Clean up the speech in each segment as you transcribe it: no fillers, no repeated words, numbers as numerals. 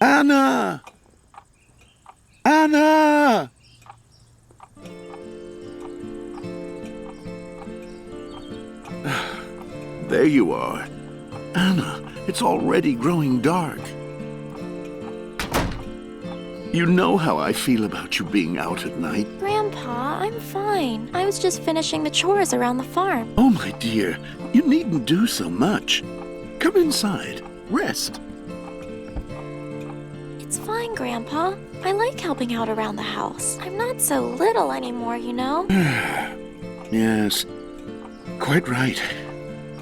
Anna! Anna! There you are. Anna, it's already growing dark. You know how I feel about you being out at night. Grandpa, I'm fine. I was just finishing the chores around the farm. Oh, my dear, you needn't do so much. Come inside. Rest. It's fine, Grandpa. I like helping out around the house. I'm not so little anymore, you know? Yes, quite right.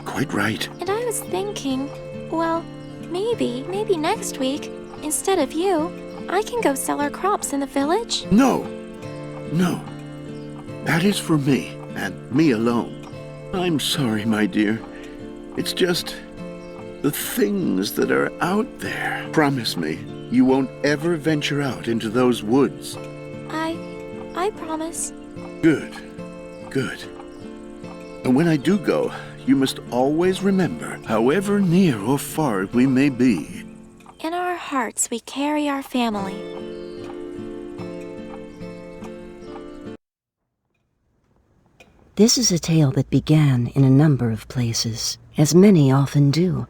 Quite right. And I was thinking, well, maybe next week, instead of you, I can go sell our crops in the village. No. That is for me, and me alone. I'm sorry, my dear. It's just the things that are out there. Promise me you won't ever venture out into those woods. I promise. Good. And when I do go, you must always remember, however near or far we may be, In our hearts, we carry our family. This is a tale that began in a number of places, as many often do.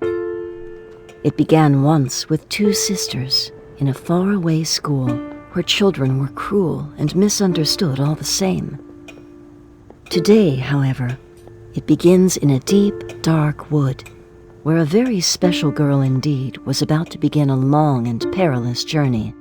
It began once with two sisters in a faraway school where children were cruel and misunderstood all the same. Today, however, it begins in a deep, dark wood where a very special girl indeed was about to begin a long and perilous journey.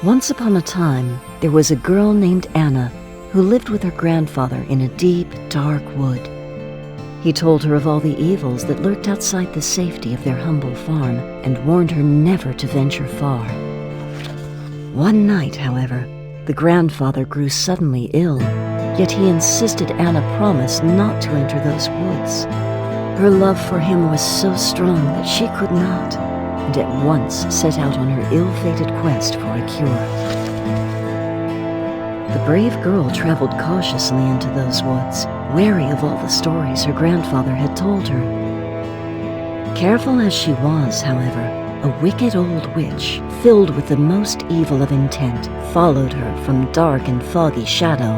Once upon a time, there was a girl named Anna who lived with her grandfather in a deep, dark wood. He told her of all the evils that lurked outside the safety of their humble farm and warned her never to venture far. One night, however, the grandfather grew suddenly ill, yet he insisted Anna promise not to enter those woods. Her love for him was so strong that she could not, and at once set out on her ill-fated quest for a cure. The brave girl traveled cautiously into those woods, wary of all the stories her grandfather had told her. Careful as she was, however, a wicked old witch, filled with the most evil of intent, followed her from dark and foggy shadow.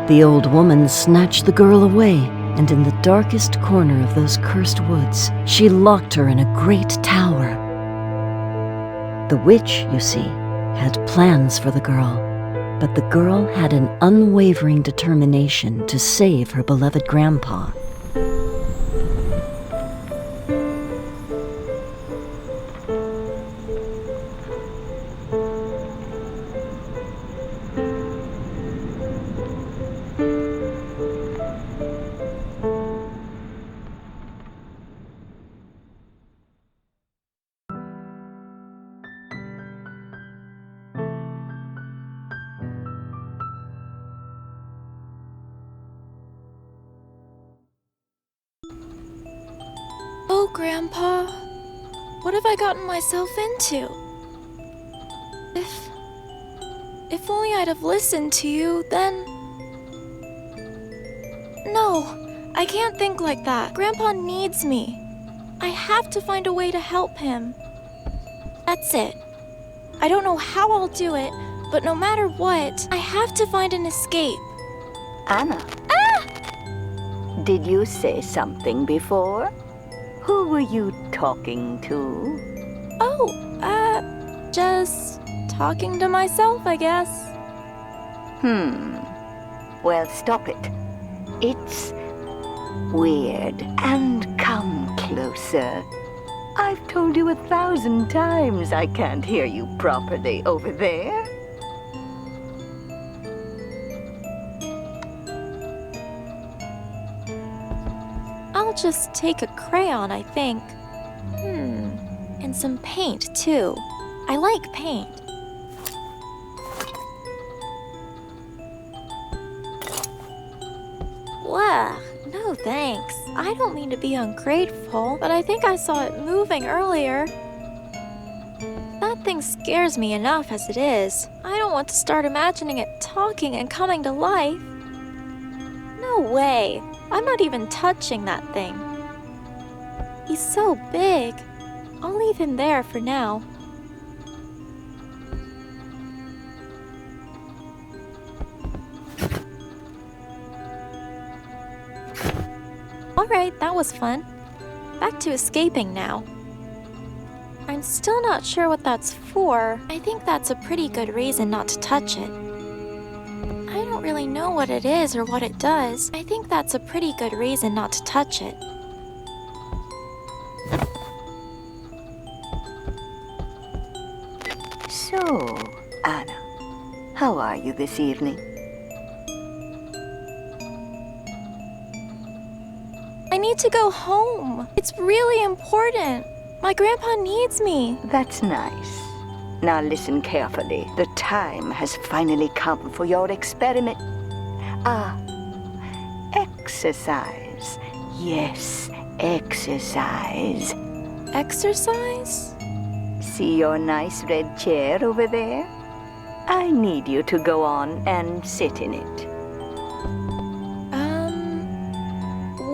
The old woman snatched the girl away, and in the darkest corner of those cursed woods, she locked her in a great tower. The witch, you see, had plans for the girl, but the girl had an unwavering determination to save her beloved grandpa. Oh, Grandpa, what have I gotten myself into? If only I'd have listened to you, then... No, I can't think like that. Grandpa needs me. I have to find a way to help him. That's it. I don't know how I'll do it, but no matter what, I have to find an escape. Anna. Did you say something before? Who were you talking to? Just talking to myself, I guess. Well, stop it. It's weird. And come closer. I've told you 1,000 times I can't hear you properly over there. I'll just take a crayon, I think. And some paint, too. I like paint. I don't mean to be ungrateful, but I think I saw it moving earlier. That thing scares me enough as it is. I don't want to start imagining it talking and coming to life. No way. I'm not even touching that thing. He's so big. I'll leave him there for now. Alright, that was fun. Back to escaping now. I'm still not sure what that's for. I think that's a pretty good reason not to touch it. I don't really know what it is or what it does. I think that's a pretty good reason not to touch it. So, Anna, how are you this evening? I need to go home. It's really important. My grandpa needs me. That's nice. Now listen carefully. The time has finally come for your experiment. Exercise. Yes, exercise. Exercise? See your nice red chair over there? I need you to go on and sit in it.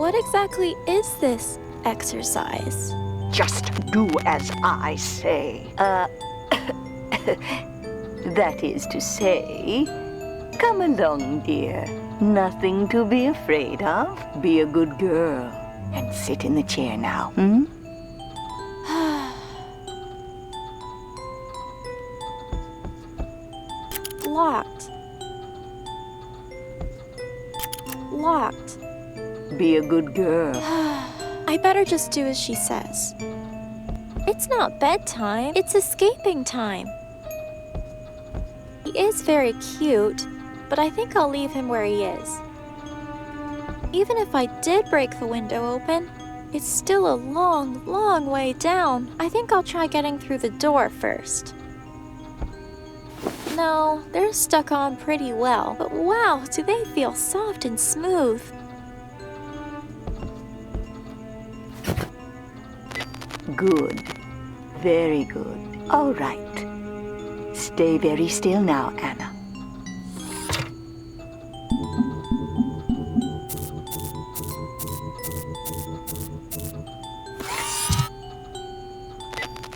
What exactly is this exercise? Just do as I say. That is to say, come along, dear. Nothing to be afraid of. Be a good girl and sit in the chair now, hmm? Locked. Locked. Be a good girl. I better just do as she says. It's not bedtime, it's escaping time. He is very cute, but I think I'll leave him where he is. Even if I did break the window open, it's still a long, long way down. I think I'll try getting through the door first. No, they're stuck on pretty well, but wow, do they feel soft and smooth. Good. Very good. All right. Stay very still now, Anna.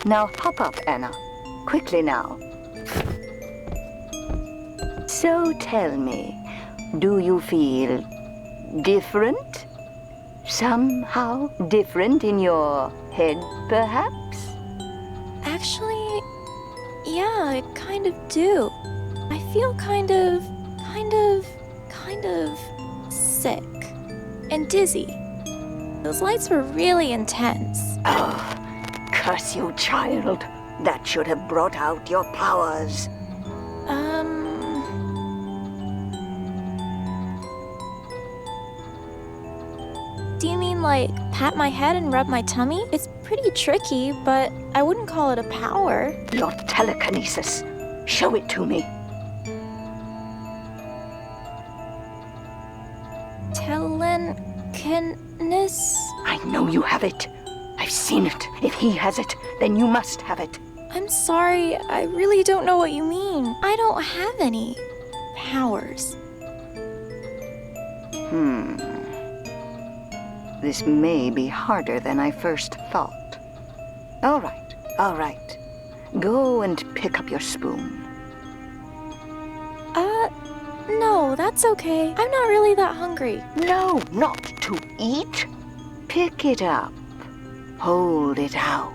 Now hop up, Anna. Quickly now. So tell me, do you feel different? Somehow different in your head, perhaps? Actually, yeah, I kind of do. I feel kind of sick and dizzy. Those lights were really intense. Oh, curse you, child. That should have brought out your powers. Do you mean like pat my head and rub my tummy? It's pretty tricky, but I wouldn't call it a power. Your telekinesis. Show it to me. Telekinesis? I know you have it. I've seen it. If he has it, then you must have it. I'm sorry, I really don't know what you mean. I don't have any powers. This may be harder than I first thought. All right. Go and pick up your spoon. No, that's okay. I'm not really that hungry. No, not to eat. Pick it up. Hold it out.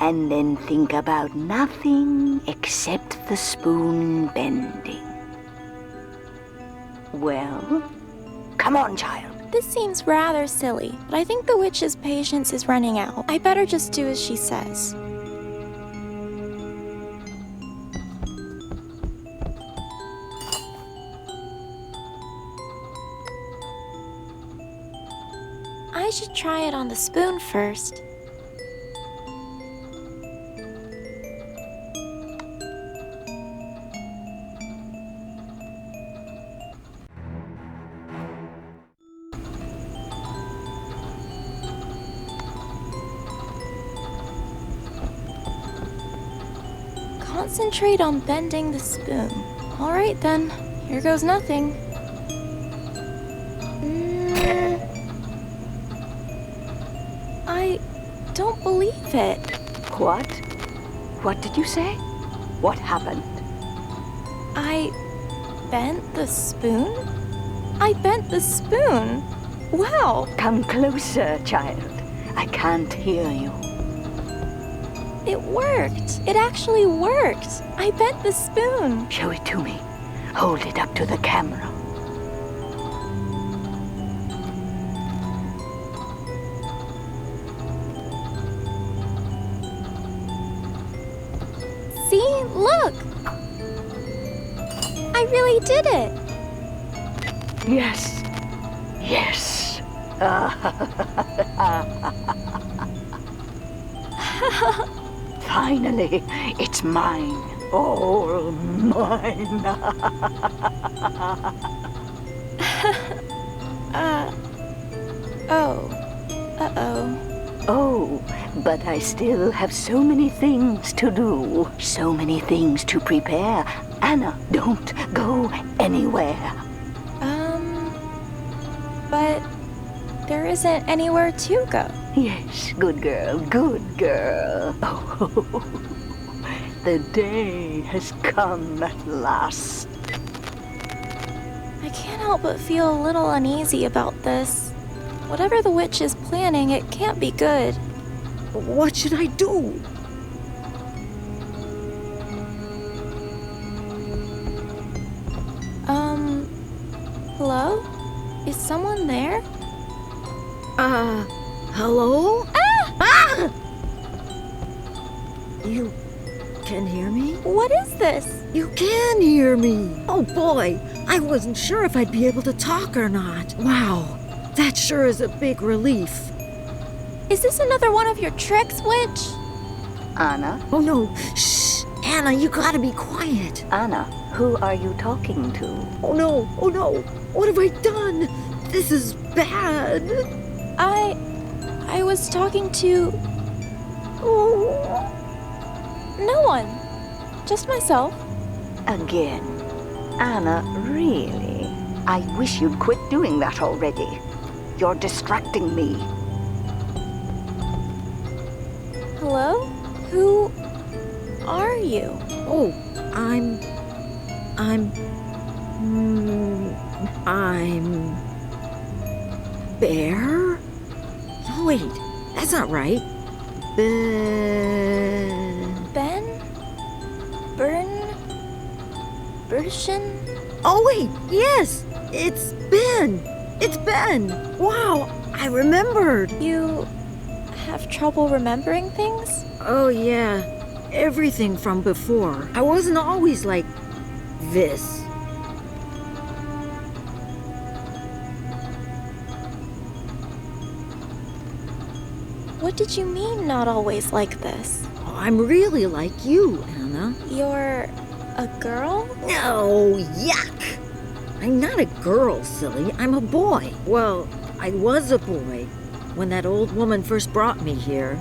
And then think about nothing except the spoon bending. Well, come on, child. This seems rather silly, but I think the witch's patience is running out. I better just do as she says. I should try it on the spoon first. Concentrate on bending the spoon. All right then, here goes nothing. I don't believe it. What? What did you say? What happened? I bent the spoon? I bent the spoon. Wow. Come closer, child. I can't hear you. It worked. It actually worked. I bent the spoon. Show it to me. Hold it up to the camera. See? Look! I really did it. Yes. Yes. Finally, it's mine. All mine. Oh. Uh-oh. Oh, but I still have so many things to do. So many things to prepare. Anna, don't go anywhere. But there isn't anywhere to go. Yes, good girl, good girl. Oh, the day has come at last. I can't help but feel a little uneasy about this. Whatever the witch is planning, it can't be good. What should I do? Hello? Is someone there? Hello? Ah! You can hear me? What is this? You can hear me. Oh boy, I wasn't sure if I'd be able to talk or not. Wow, that sure is a big relief. Is this another one of your tricks, witch? Anna? Oh no, shh, Anna, you gotta be quiet. Anna, who are you talking to? Oh no, what have I done? This is bad. I was talking to... no one. Just myself. Again. Anna, really? I wish you'd quit doing that already. You're distracting me. Hello? Who are you? Oh, I'm Bear? No, wait, that's not right. Ben? Bershin? Oh, wait, yes, it's Ben. It's Ben. Wow, I remembered. You have trouble remembering things? Oh, yeah, everything from before. I wasn't always like this. What did you mean, not always like this? Oh, I'm really like you, Anna. You're a girl? No, yuck. I'm not a girl, silly. I'm a boy. Well, I was a boy when that old woman first brought me here.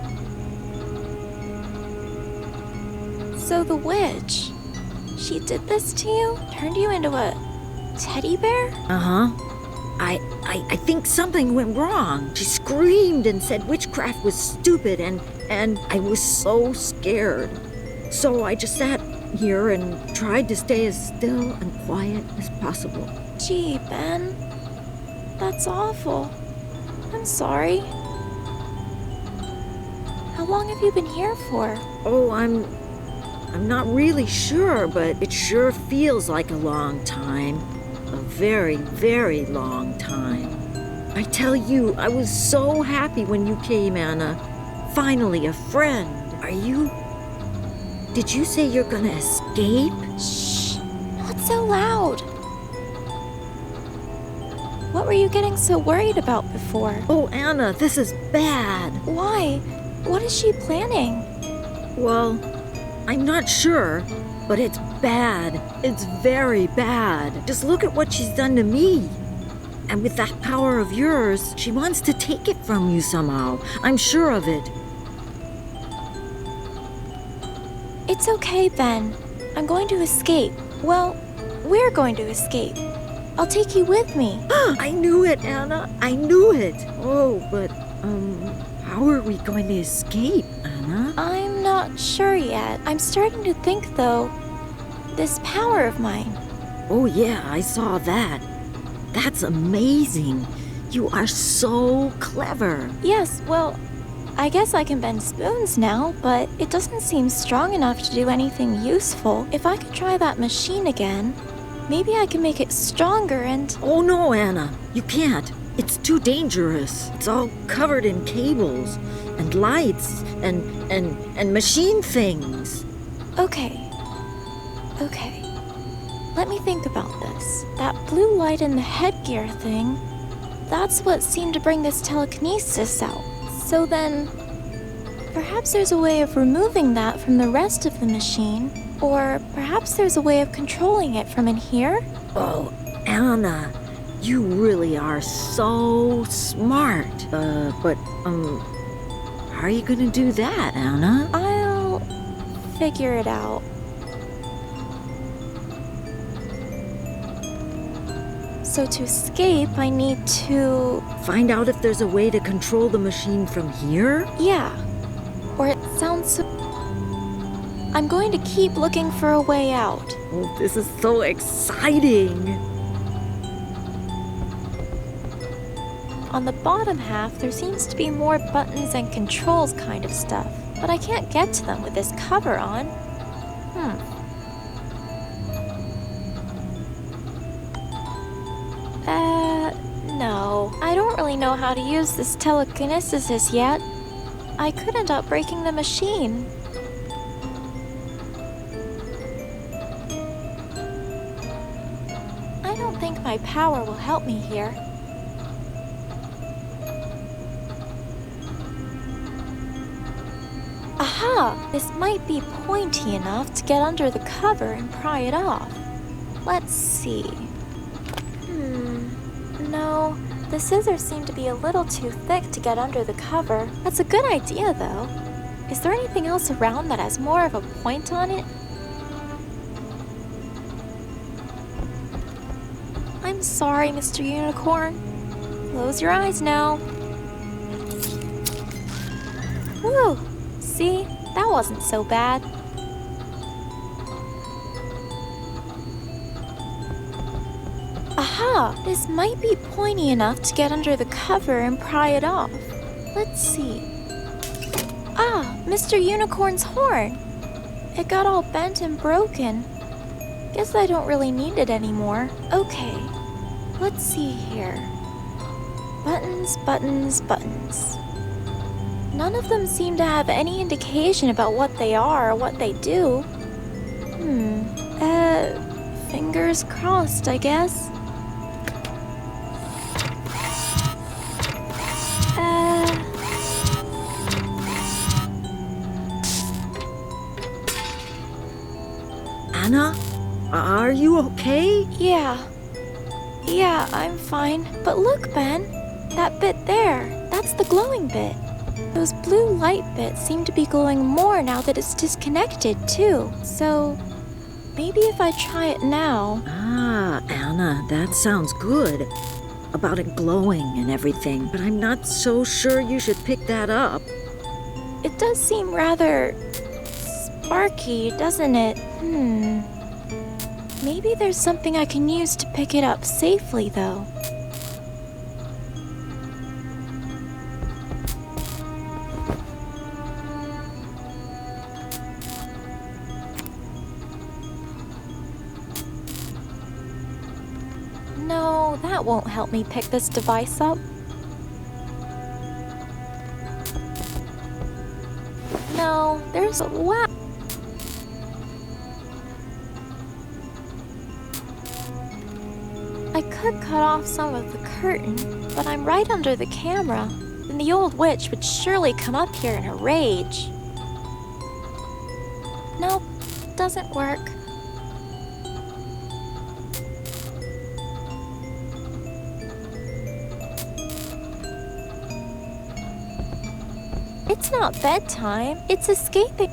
So the witch, she did this to you? Turned you into a teddy bear? Uh-huh. I think something went wrong. She screamed and said witchcraft was stupid, and I was so scared. So I just sat here and tried to stay as still and quiet as possible. Gee, Ben, that's awful. I'm sorry. How long have you been here for? Oh, I'm not really sure, but it sure feels like a long time. A very, very long time. I tell you, I was so happy when you came, Anna. Finally, a friend. Did you say you're gonna escape? Shh, not so loud. What were you getting so worried about before? Oh, Anna, this is bad. Why? What is she planning? Well, I'm not sure, but it's bad. It's very bad. Just look at what she's done to me. And with that power of yours, she wants to take it from you somehow. I'm sure of it. It's okay, Ben. I'm going to escape. Well, we're going to escape. I'll take you with me. I knew it, Anna. I knew it. Oh, but, how are we going to escape, Anna? I'm not sure yet. I'm starting to think, though, this power of mine. Oh, yeah, I saw that. That's amazing. You are so clever. Yes, well, I guess I can bend spoons now, but it doesn't seem strong enough to do anything useful. If I could try that machine again, maybe I can make it stronger and... Oh, no, Anna. You can't. It's too dangerous. It's all covered in cables and lights and machine things. Okay. Let me think about this. That blue light in the headgear thing, that's what seemed to bring this telekinesis out. So then, perhaps there's a way of removing that from the rest of the machine, or perhaps there's a way of controlling it from in here? Oh, Anna, you really are so smart. But how are you gonna do that, Anna? I'll figure it out. So to escape, I need to... Find out if there's a way to control the machine from here? Yeah. Or it sounds so... I'm going to keep looking for a way out. Oh, this is so exciting. On the bottom half, there seems to be more buttons and controls kind of stuff, but I can't get to them with this cover on. No. I don't really know how to use this telekinesis yet. I could end up breaking the machine. I don't think my power will help me here. Aha! This might be pointy enough to get under the cover and pry it off. Let's see. No, the scissors seem to be a little too thick to get under the cover. That's a good idea, though. Is there anything else around that has more of a point on it? I'm sorry, Mr. Unicorn. Close your eyes now. Whoa! See? That wasn't so bad. Aha! This might be pointy enough to get under the cover and pry it off. Let's see. Ah! Mr. Unicorn's horn! It got all bent and broken. Guess I don't really need it anymore. Okay. Let's see here. Buttons, buttons, buttons. None of them seem to have any indication about what they are or what they do. Fingers crossed, I guess. Anna, are you okay? Yeah, I'm fine. But look, Ben, that bit there, that's the glowing bit. Those blue light bits seem to be glowing more now that it's disconnected, too. So, maybe if I try it now... Ah, Anna, that sounds good. About it glowing and everything, but I'm not so sure you should pick that up. It does seem rather... sparky, doesn't it? Maybe there's something I can use to pick it up safely, though. No, that won't help me pick this device up. No, there's a... Wow! I could cut off some of the curtain, but I'm right under the camera, and the old witch would surely come up here in a rage. Nope, doesn't work. It's not bedtime, it's escaping.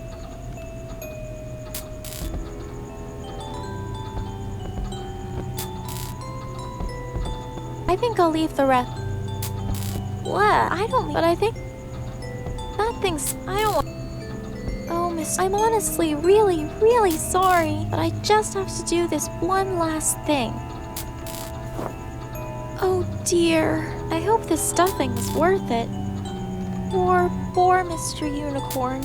I think I'll leave the rest. What? I don't. But I think that thing's. I don't want. Oh, Miss. I'm honestly really, really sorry, but I just have to do this one last thing. Oh dear. I hope this stuffing is worth it. Poor Mr. Unicorn.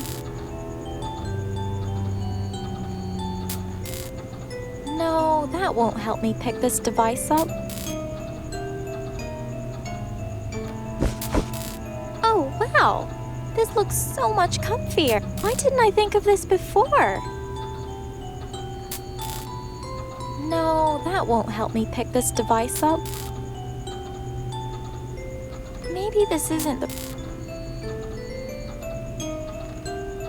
No, that won't help me pick this device up. Oh, wow! This looks so much comfier. Why didn't I think of this before? No, that won't help me pick this device up. Maybe this isn't the...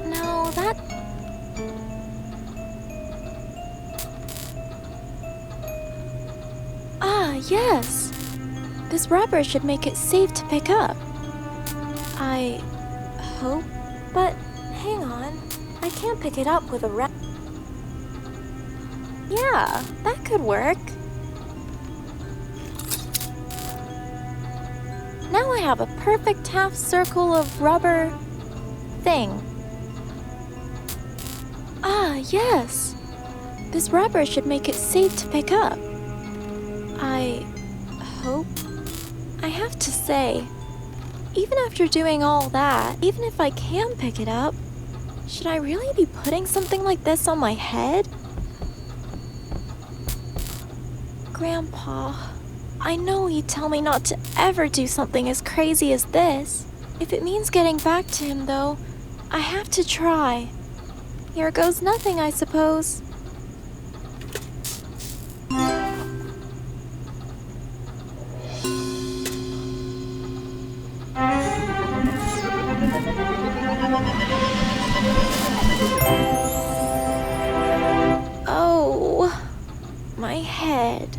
No, that... Ah, yes! This rubber should make it safe to pick up. I hope, but hang on. I can't pick it up with a wrap. Yeah, that could work. Now I have a perfect half circle of rubber thing. Ah, yes. This rubber should make it safe to pick up. I hope. I have to say, even after doing all that, even if I can pick it up, should I really be putting something like this on my head? Grandpa, I know he'd tell me not to ever do something as crazy as this. If it means getting back to him, though, I have to try. Here goes nothing, I suppose. Oh, my head.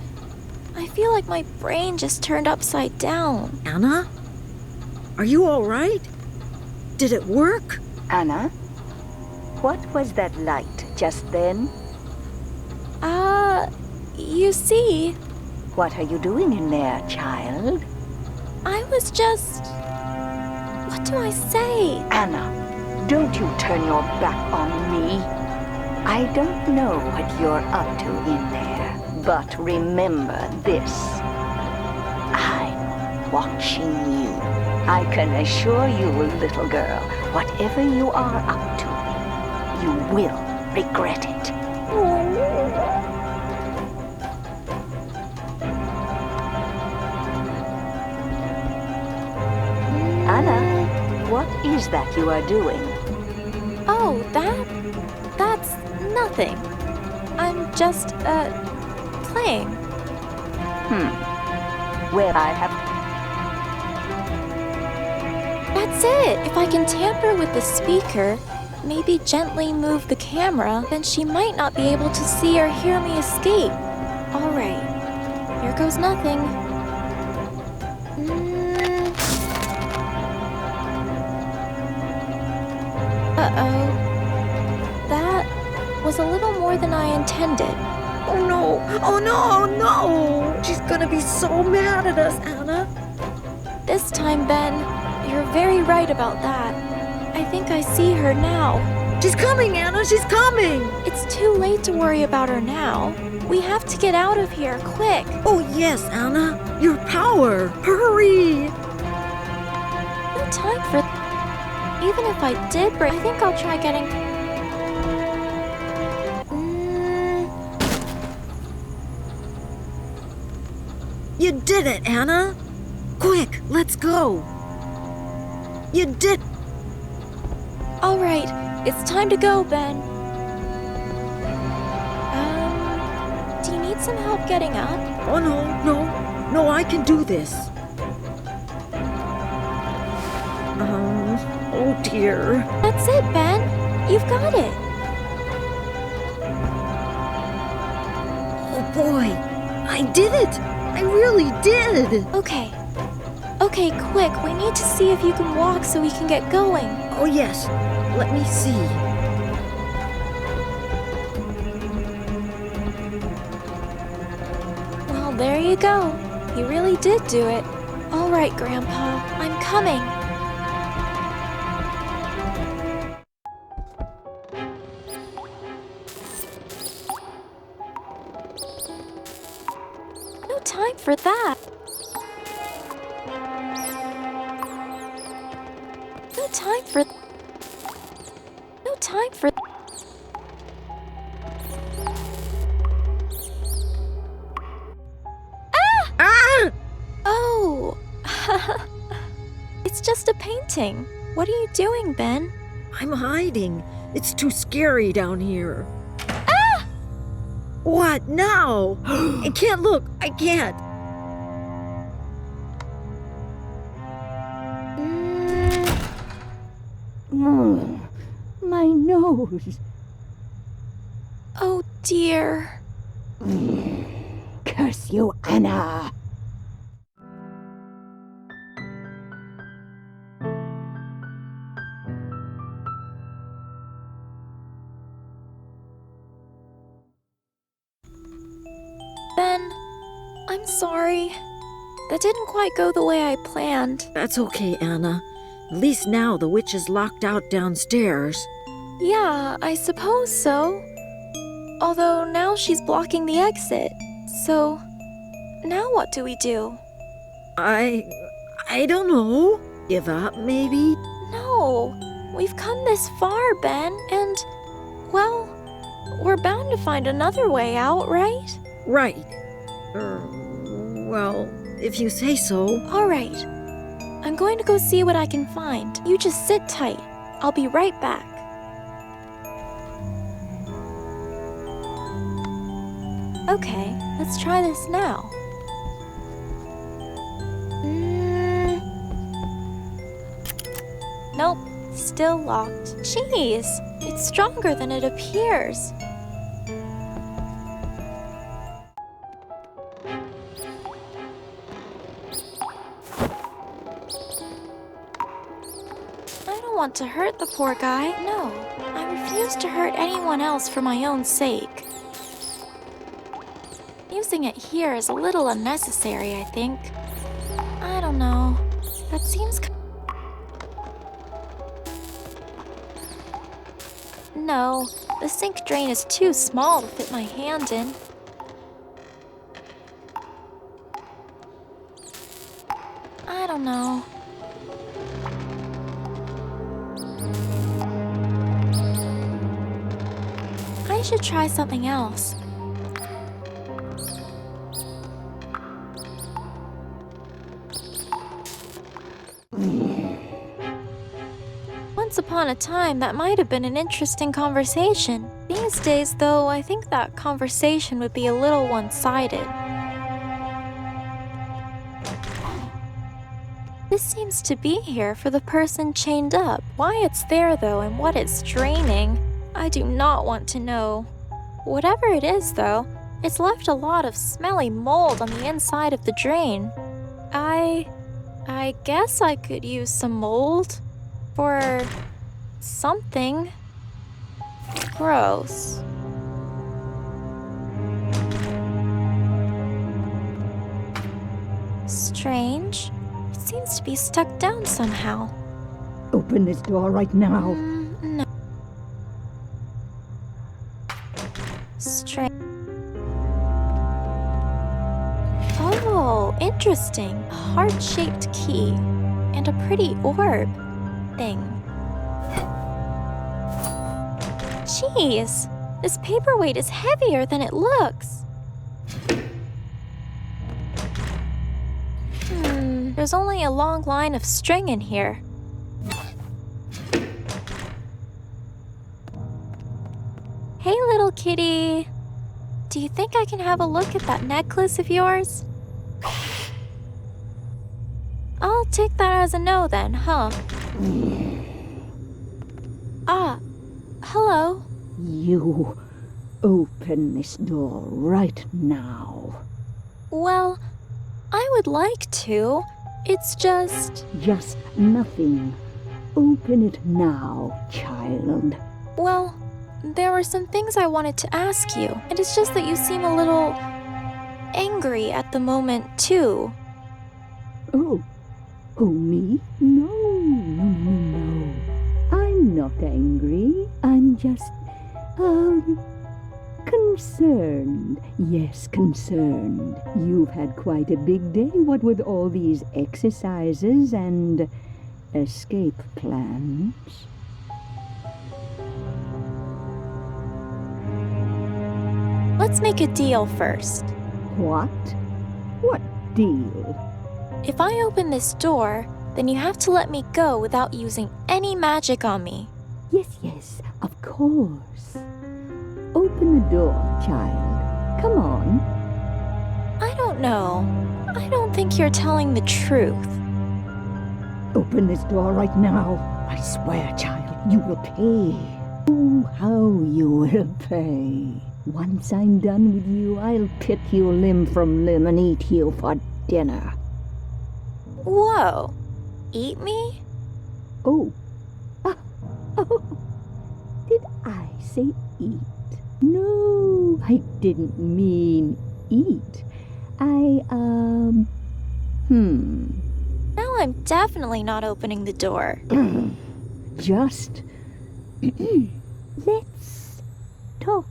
I feel like my brain just turned upside down. Anna? Are you all right? Did it work? Anna? What was that light just then? You see, What are you doing in there, child? I was just... What do I say? Anna, don't you turn your back on me. I don't know what you're up to in there, but remember this. I'm watching you. I can assure you, little girl, whatever you are up to, you will regret it. Anna, what is that you are doing? Oh, that's nothing. I'm just, playing. Well, I have... That's it! If I can tamper with the speaker, maybe gently move the camera, then she might not be able to see or hear me escape. Alright, here goes nothing. Uh-oh. That was a little more than I intended. Oh no! Oh no! No! She's gonna be so mad at us, Anna. This time, Ben, you're very right about that. I think I see her now. She's coming, Anna! She's coming! It's too late to worry about her now. We have to get out of here, quick. Oh yes, Anna! Your power! Hurry! No time for... Even if I did break, I think I'll try getting... You did it, Anna! Quick, let's go! You did... Alright, it's time to go, Ben. Do you need some help getting up? Oh no, I can do this. Oh dear. That's it, Ben. You've got it. Oh boy, I did it! I really did! Okay, quick. We need to see if you can walk so we can get going. Oh yes, let me see. Well, there you go. You really did do it. All right, Grandpa, I'm coming. No time for that. No time for... No time for... Ah! Oh! It's just a painting. What are you doing, Ben? I'm hiding. It's too scary down here. Ah! What now? I can't look. I can't. My nose. Oh dear. Curse you, Anna. Ben, I'm sorry. That didn't quite go the way I planned. That's okay, Anna. At least now the witch is locked out downstairs. Yeah, I suppose so. Although now she's blocking the exit. So, now what do we do? I don't know. Give up, maybe? No, we've come this far, Ben, and, well, we're bound to find another way out, right? Right. Well, if you say so. All right. I'm going to go see what I can find. You just sit tight. I'll be right back. Okay, let's try this now. Nope, still locked. Jeez, it's stronger than it appears. I don't want to hurt the poor guy. No, I refuse to hurt anyone else for my own sake. Using it here is a little unnecessary, I think. I don't know. That seems... No, the sink drain is too small to fit my hand in. I don't know. I should try something else. Once upon a time, that might have been an interesting conversation. These days, though, I think that conversation would be a little one-sided. This seems to be here for the person chained up. Why it's there, though, and what it's draining, I do not want to know. Whatever it is, though, it's left a lot of smelly mold on the inside of the drain. I guess I could use some mold for something. Gross. Strange. It seems to be stuck down somehow. Open this door right now. No. Strange. Oh, interesting. A heart-shaped key and a pretty orb thing. Jeez, this paperweight is heavier than it looks. There's only a long line of string in here. Hey, little kitty. Do you think I can have a look at that necklace of yours? I'll take that as a no then, huh? Ah, hello. You open this door right now. Well, I would like to. It's just... Just nothing. Open it now, child. Well, there were some things I wanted to ask you, and it's just that you seem a little... angry at the moment, too. Oh, me? No. I'm not angry. I'm just, concerned. Yes, concerned. You've had quite a big day, what with all these exercises and escape plans. Let's make a deal first. What? What deal? If I open this door, then you have to let me go without using any magic on me. Yes, of course. Open the door, child. Come on. I don't know. I don't think you're telling the truth. Open this door right now. I swear, child, you will pay. Oh, how you will pay. Once I'm done with you, I'll pick you limb from limb and eat you for dinner. Whoa. Eat me? Oh. Oh. Did I say eat? No, I didn't mean eat. Now I'm definitely not opening the door. Just let's talk.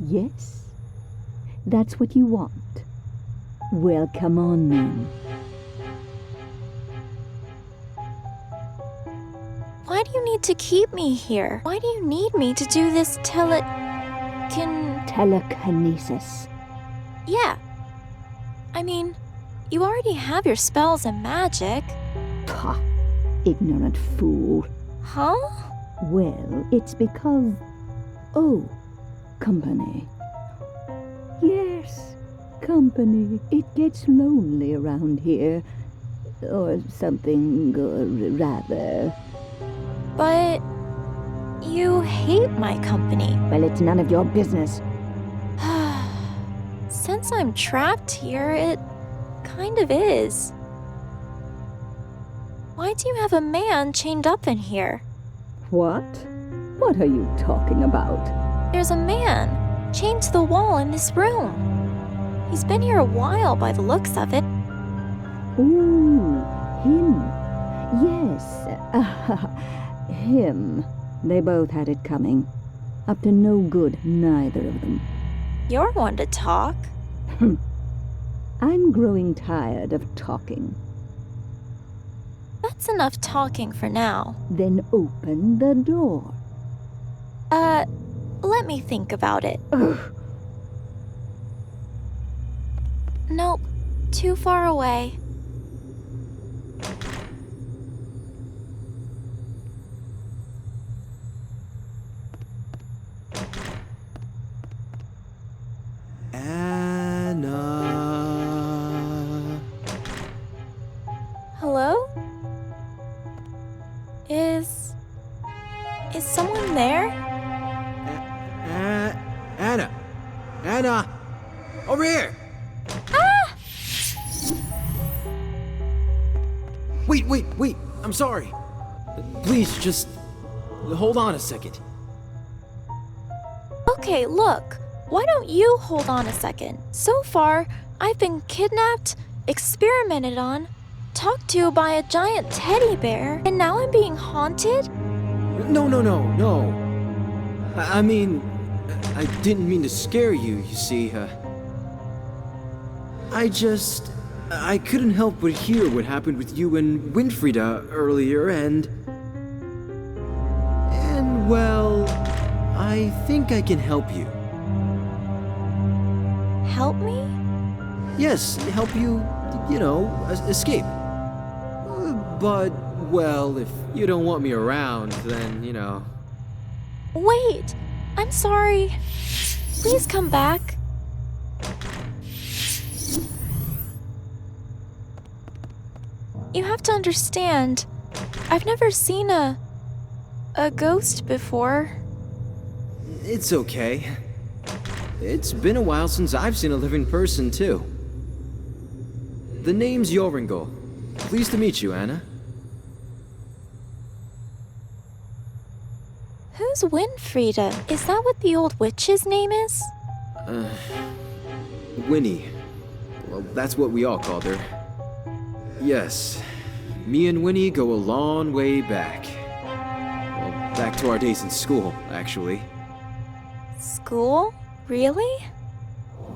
Yes? That's what you want. Well, come on then. Why do you need to keep me here? Why do you need me to do this telekinesis? Yeah. I mean, you already have your spells and magic. Pah, ignorant fool. Huh? Well, it's because... Oh, company. Yes, company. It gets lonely around here. Or something, rather. But you hate my company. Well, it's none of your business. Since I'm trapped here, it kind of is. Why do you have a man chained up in here? What? What are you talking about? There's a man chained to the wall in this room. He's been here a while by the looks of it. Ooh, him. Yes, him. They both had it coming. Up to no good, neither of them. You're one to talk. I'm growing tired of talking. That's enough talking for now. Then open the door. Let me think about it. Ugh. Nope, too far away. Anna. Hello? Is someone there? Anna. Anna. Over here. Ah! Wait. I'm sorry. Please, just hold on a second. Okay, look. Why don't you hold on a second? So far, I've been kidnapped, experimented on, talked to by a giant teddy bear, and now I'm being haunted? No. I mean, I didn't mean to scare you, you see. I couldn't help but hear what happened with you and Winfrieda earlier, and well, I think I can help you. Help me? Yes, help you, escape. But, well, if you don't want me around, then, Wait! I'm sorry. Please come back. You have to understand, I've never seen a ghost before. It's okay. It's been a while since I've seen a living person, too. The name's Joringel. Pleased to meet you, Anna. Who's Winfrieda? Is that what the old witch's name is? Winnie. Well, that's what we all called her. Yes, me and Winnie go a long way back. Well, back to our days in school, actually. School? Really?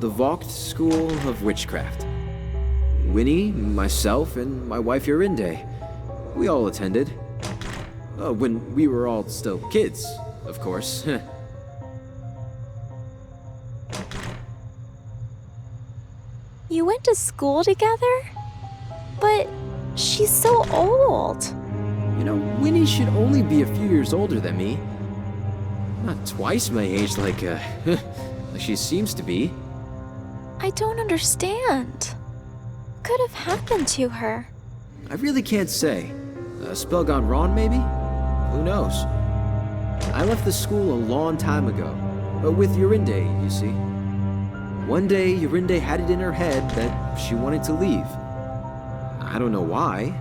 The Vogt School of Witchcraft. Winnie, myself, and my wife Yorinde. We all attended. When we were all still kids, of course. You went to school together? But she's so old. You know, Winnie should only be a few years older than me. Not twice my age like like she seems to be. I don't understand. Could have happened to her. I really can't say. A spell gone wrong, maybe? Who knows? I left the school a long time ago. With Yorinde, you see. One day, Yorinde had it in her head that she wanted to leave. I don't know why.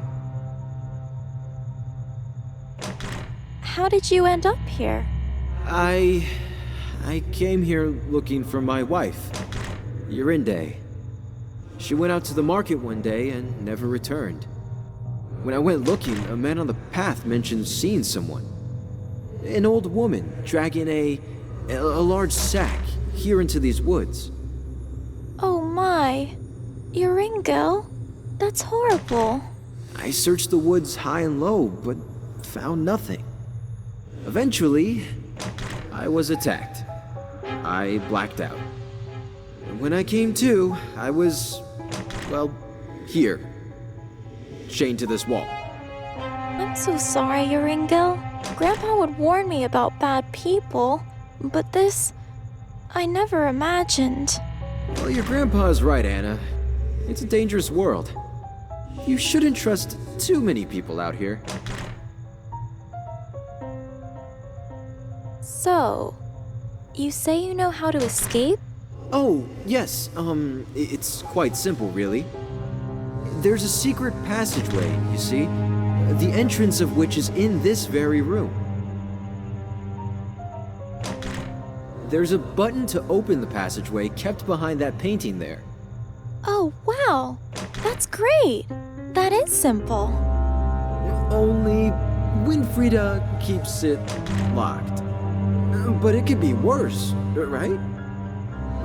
How did you end up here? I came here looking for my wife, Yorinde. She went out to the market one day and never returned. When I went looking, a man on the path mentioned seeing someone. An old woman dragging a large sack here into these woods. Oh my. Yoringo? That's horrible. I searched the woods high and low, but found nothing. Eventually, I was attacked. I blacked out. And when I came to, I was, well, here. Chained to this wall. I'm so sorry, Yoringo. Grandpa would warn me about bad people, but this, I never imagined. Well, your grandpa's right, Anna. It's a dangerous world. You shouldn't trust too many people out here. So, you say you know how to escape? Oh, yes, it's quite simple, really. There's a secret passageway, you see, the entrance of which is in this very room. There's a button to open the passageway kept behind that painting there. Oh, wow. That's great. That is simple. Only Winfrieda keeps it locked. But it could be worse, right?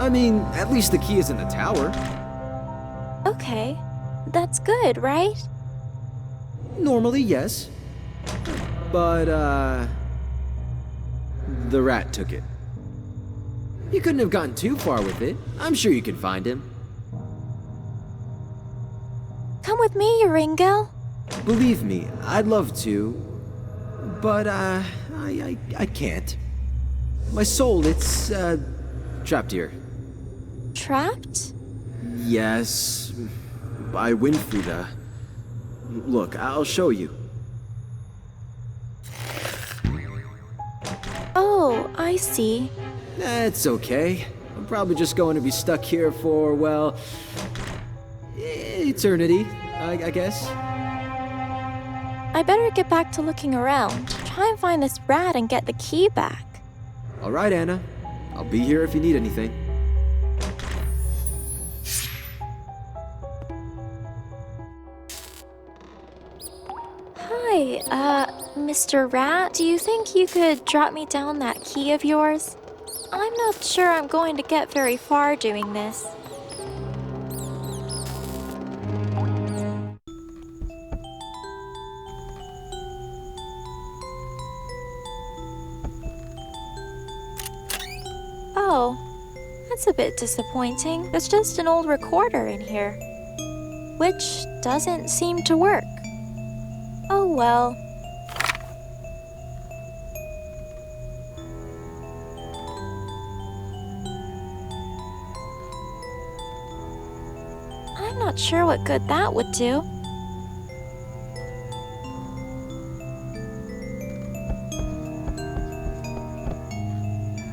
I mean, at least the key is in the tower. Okay. That's good, right? Normally, yes. But, the rat took it. You couldn't have gotten too far with it. I'm sure you could find him. Come with me, Yoringo. Believe me, I'd love to. But, I can't. My soul, it's, trapped here. Trapped? Yes, by Winfrieda. Look, I'll show you. Oh, I see. That's okay. I'm probably just going to be stuck here for, well, eternity, I guess. I better get back to looking around. Try and find this rat and get the key back. All right, Anna. I'll be here if you need anything. Hi, Mr. Rat, do you think you could drop me down that key of yours? I'm not sure I'm going to get very far doing this. Oh, that's a bit disappointing. There's just an old recorder in here, which doesn't seem to work. Oh well. I'm not sure what good that would do.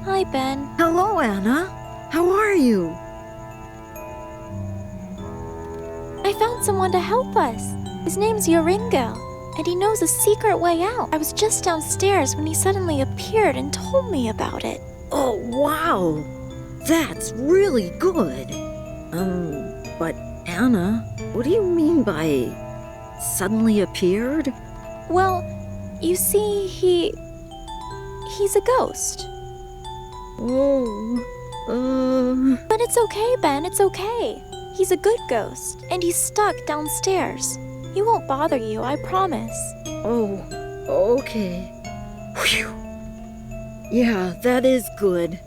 Hi, Ben. Hello, Anna. How are you? I found someone to help us. His name's Yoringo, and he knows a secret way out. I was just downstairs when he suddenly appeared and told me about it. Oh, wow. That's really good. But Anna, what do you mean by suddenly appeared? Well, you see, he's a ghost. Oh, But it's okay, Ben, it's okay. He's a good ghost, and he's stuck downstairs. He won't bother you, I promise. oh, okay. Whew. Yeah, that is good.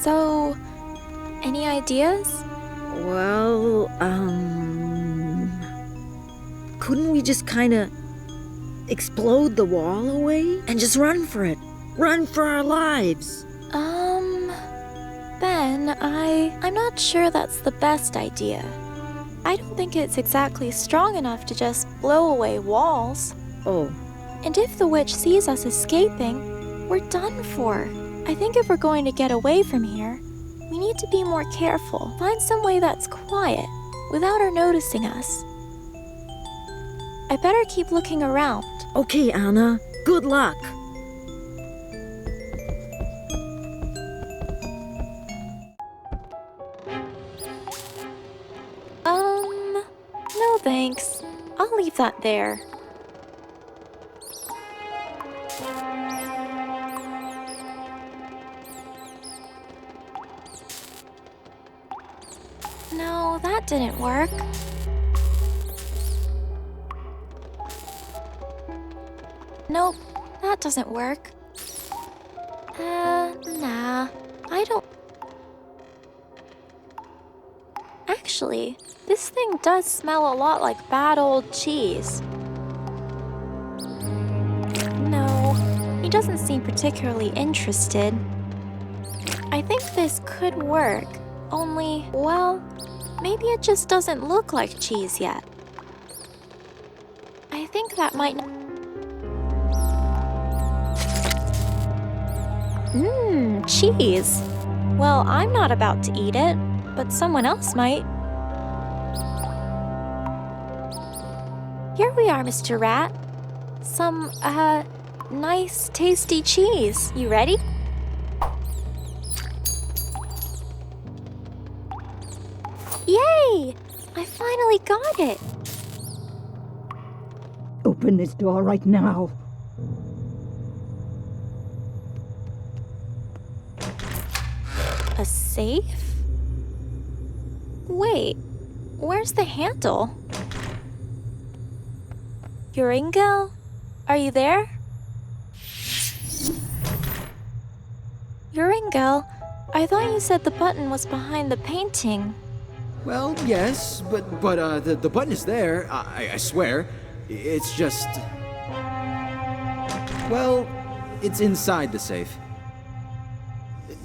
So, any ideas? Well, couldn't we just kinda explode the wall away and just run for it? Run for our lives. Ben, I'm not sure that's the best idea. I don't think it's exactly strong enough to just blow away walls. Oh, And if the witch sees us escaping, we're done for. I think if we're going to get away from here, we need to be more careful. Find some way that's quiet, without her noticing us. I better keep looking around. okay, Anna. Good luck. No thanks. I'll leave that there. No, that didn't work. Nope, that doesn't work. Nah, I don't... Actually, this thing does smell a lot like bad old cheese. No, he doesn't seem particularly interested. I think this could work, only, well, maybe it just doesn't look like cheese yet. I think that might... Cheese. Well, I'm not about to eat it, but someone else might. Here we are, Mr. Rat. Some, nice, tasty cheese. You ready? Yay! I finally got it. Open this door right now. A safe? Wait, where's the handle? Yuringel? Are you there? Yuringel, I thought you said the button was behind the painting. Well, yes, but the button is there, I swear. It's just... Well, it's inside the safe.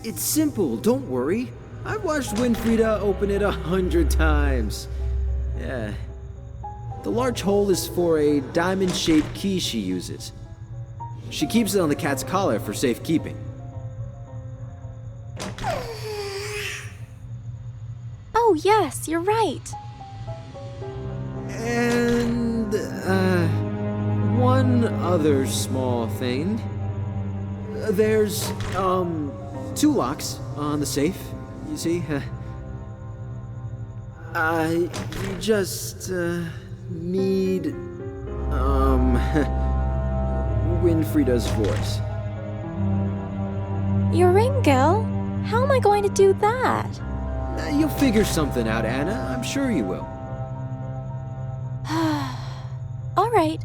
It's simple, don't worry. I've watched Winfrieda open it 100 times. Yeah. The large hole is for a diamond-shaped key she uses. She keeps it on the cat's collar for safekeeping. Oh, yes, you're right. And, one other small thing. There's, 2 locks on the safe, you see? You just, need, Winfrieda's voice. Yuringel? How am I going to do that? You'll figure something out, Anna. I'm sure you will. All right.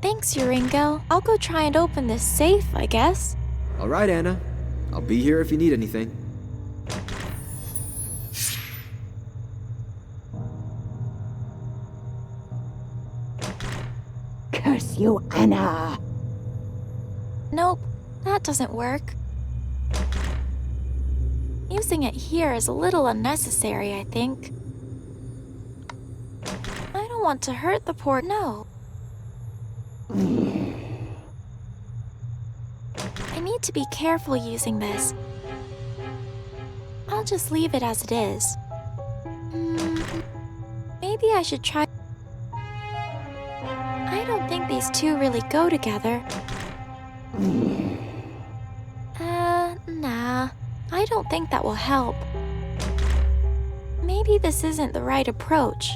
Thanks, Yuringel. I'll go try and open this safe, I guess. All right, Anna. I'll be here if you need anything. Curse you, Anna! Nope, that doesn't work. Using it here is a little unnecessary, I think. I don't want to hurt the poor... No. I need to be careful using this. I'll just leave it as it is. Maybe I should try... I don't think these two really go together. Nah. I don't think that will help. Maybe this isn't the right approach.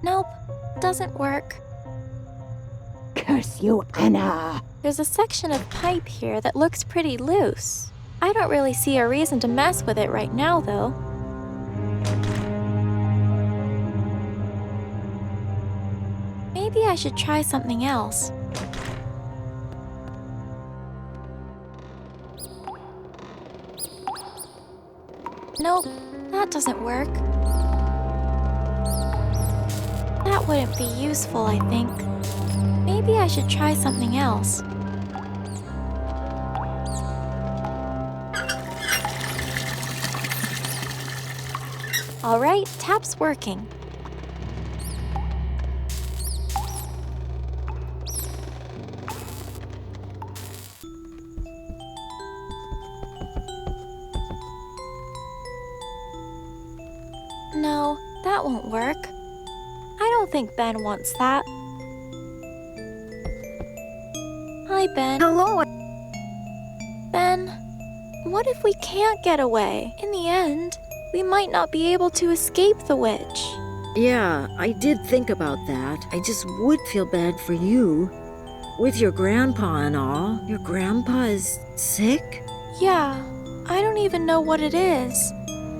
Nope, doesn't work. Curse you, Anna! There's a section of pipe here that looks pretty loose. I don't really see a reason to mess with it right now, though. Maybe I should try something else. Nope, that doesn't work. That wouldn't be useful, I think. Maybe I should try something else. All right, tap's working. No, that won't work. I don't think Ben wants that. Hi, Ben. Hello. Ben, what if we can't get away? In the end, we might not be able to escape the witch. Yeah, I did think about that. I just would feel bad for you. With your grandpa and all. Your grandpa is sick? Yeah, I don't even know what it is.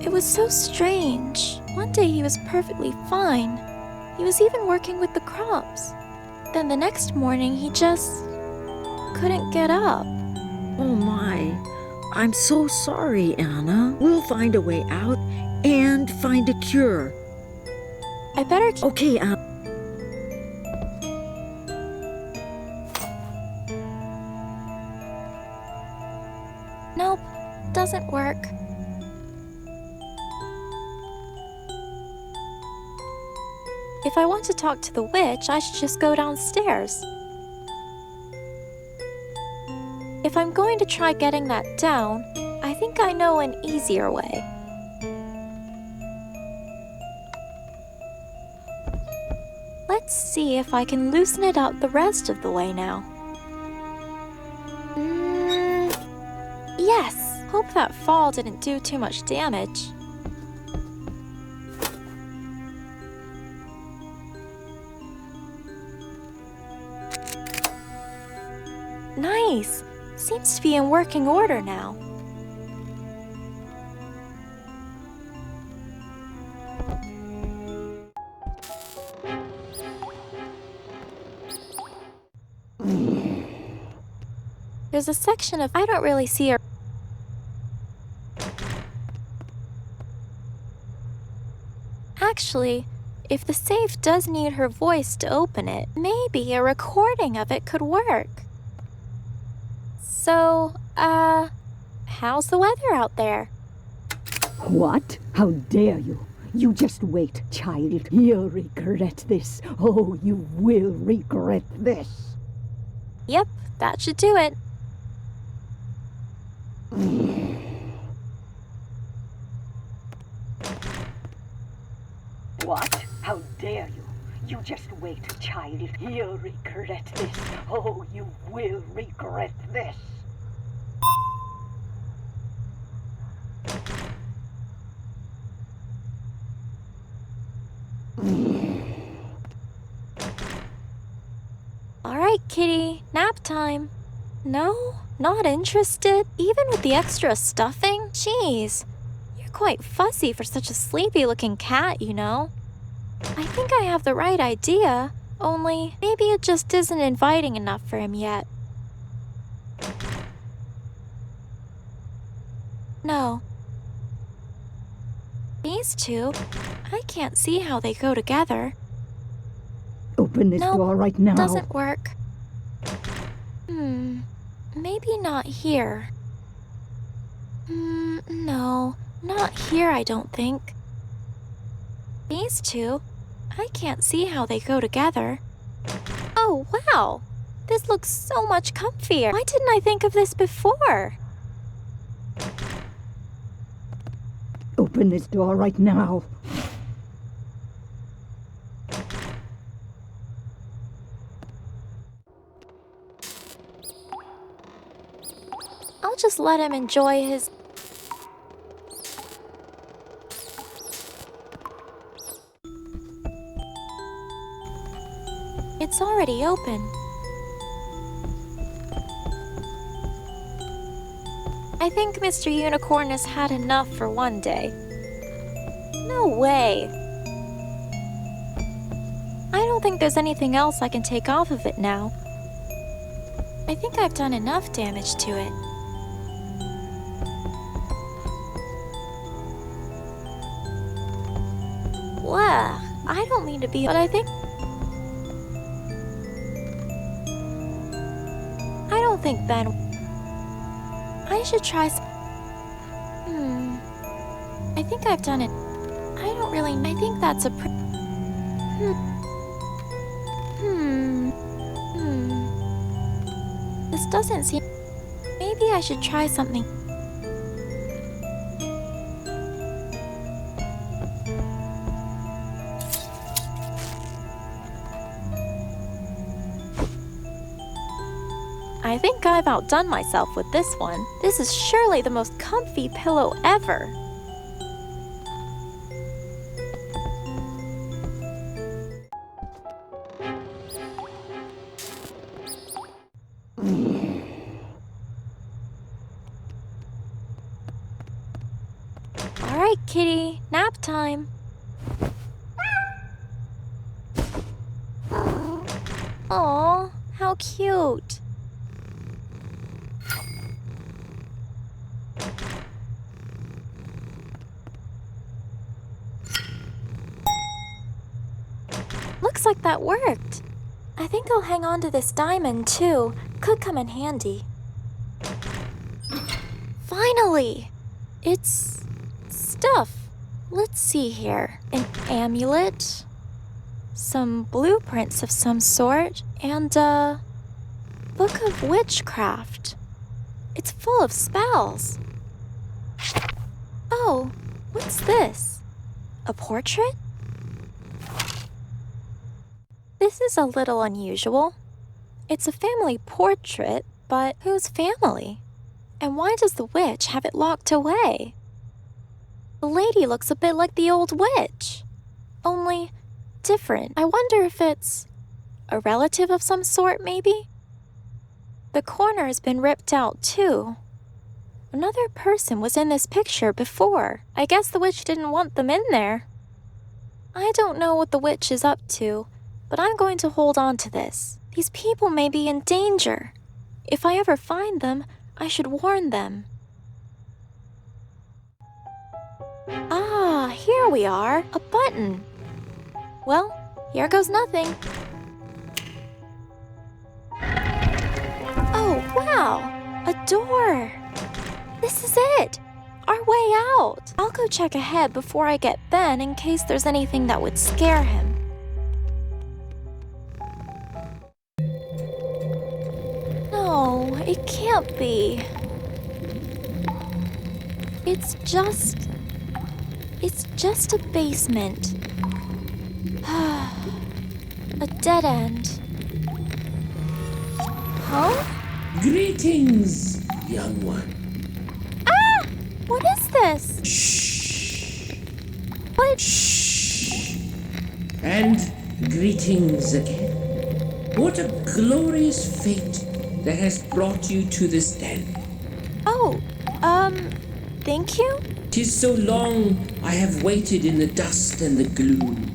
It was so strange. One day he was perfectly fine. He was even working with the crops. Then the next morning he just couldn't get up. Oh my. I'm so sorry, Anna. We'll find a way out and find a cure. I better Okay, Anna. Nope, doesn't work. If I want to talk to the witch, I should just go downstairs. If I'm going to try getting that down, I think I know an easier way. Let's see if I can loosen it up the rest of the way now. Yes! Hope that fall didn't do too much damage. Nice! Seems to be in working order now. There's a section of I don't really see her. Actually, if the safe does need her voice to open it, maybe a recording of it could work. So, how's the weather out there? What? How dare you? You just wait, child. You'll regret this. Oh, you will regret this. Yep, that should do it. What? How dare you? You just wait, child. You'll regret this. Oh, you will regret this. All right, kitty, nap time. No, not interested. Even with the extra stuffing? Jeez, you're quite fussy for such a sleepy-looking cat, you know. I think I have the right idea, only maybe it just isn't inviting enough for him yet. No. These two, I can't see how they go together. Open this door right now. Doesn't work. Maybe not here. No, not here, I don't think. These two, I can't see how they go together. Oh, wow! This looks so much comfier. Why didn't I think of this before? Open this door right now. just let him enjoy his... It's already open. I think Mr. Unicorn has had enough for one day. No way. I don't think there's anything else I can take off of it now. I think I've done enough damage to it. Blah, I don't mean to be, but I don't think Ben... I should try I think I've done it. I don't really... I think that's a This doesn't seem... Maybe I should try something. I think I've outdone myself with this one. This is surely the most comfy pillow ever. All right, kitty, nap time. Aw, how cute. Looks like that worked. I think I'll hang on to this diamond too. Could come in handy. Finally! It's stuff. Let's see here. An amulet, some blueprints of some sort, and a book of witchcraft. It's full of spells. Oh, what's this? A portrait? This is a little unusual. It's a family portrait, but whose family? And why does the witch have it locked away? The lady looks a bit like the old witch, only different. I wonder if it's a relative of some sort, maybe? The corner has been ripped out too. Another person was in this picture before. I guess the witch didn't want them in there. I don't know what the witch is up to, but I'm going to hold on to this. These people may be in danger. If I ever find them, I should warn them. Ah, here we are. A button. Well, here goes nothing. Oh, wow! A door! This is it! Our way out! I'll go check ahead before I get Ben in case there's anything that would scare him. No, it can't be. It's just a basement. A dead end. Huh? Greetings, young one. Ah! What is this? Shh. What? Shh. And greetings again. What a glorious fate that has brought you to this den. Oh, thank you? 'Tis so long I have waited in the dust and the gloom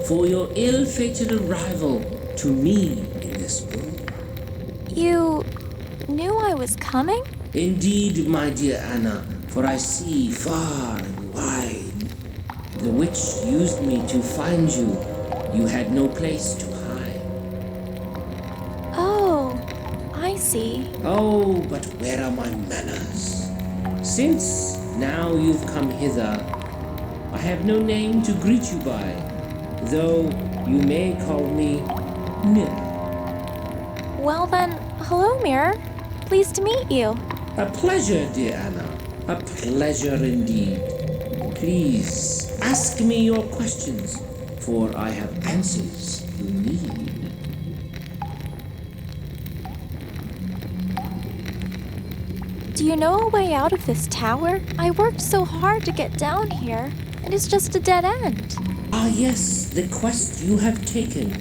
for your ill-fated arrival to me in this room. You knew I was coming? Indeed, my dear Anna, for I see far and wide. The witch used me to find you. You had no place to hide. Oh, I see. Oh, but where are my manners? Since now you've come hither, I have no name to greet you by, though you may call me Mirror. Well then, hello, Mirror. Pleased to meet you. A pleasure, dear Anna. A pleasure indeed. Please, ask me your questions, for I have answers you need. Do you know a way out of this tower? I worked so hard to get down here, and it's just a dead end. Ah, yes, the quest you have taken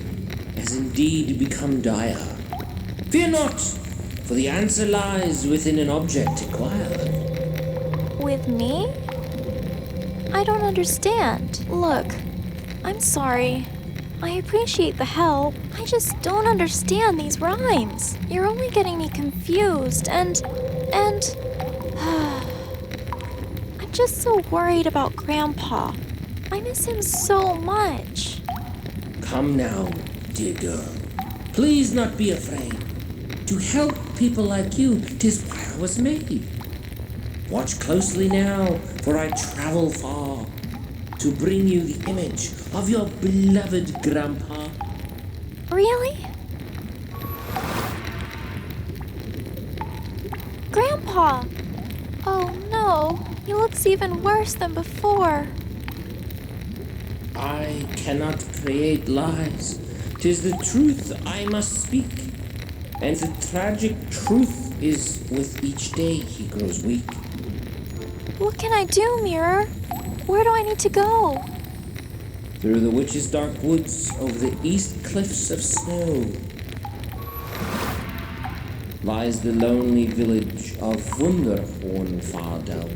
has indeed become dire. Fear not, for the answer lies within an object acquired. With me? I don't understand. Look, I'm sorry. I appreciate the help. I just don't understand these rhymes. You're only getting me confused and I'm just so worried about Grandpa. I miss him so much. Come now, dear girl. Please not be afraid. To help people like you, 'tis why I was made. Watch closely now, for I travel far to bring you the image of your beloved Grandpa. Really? Grandpa! Oh no, he looks even worse than before. I cannot create lies. 'Tis the truth I must speak. And the tragic truth is with each day he grows weak. What can I do, Mirror? Where do I need to go? Through the witch's dark woods, over the east cliffs of snow, lies the lonely village of Wunderhorn far down.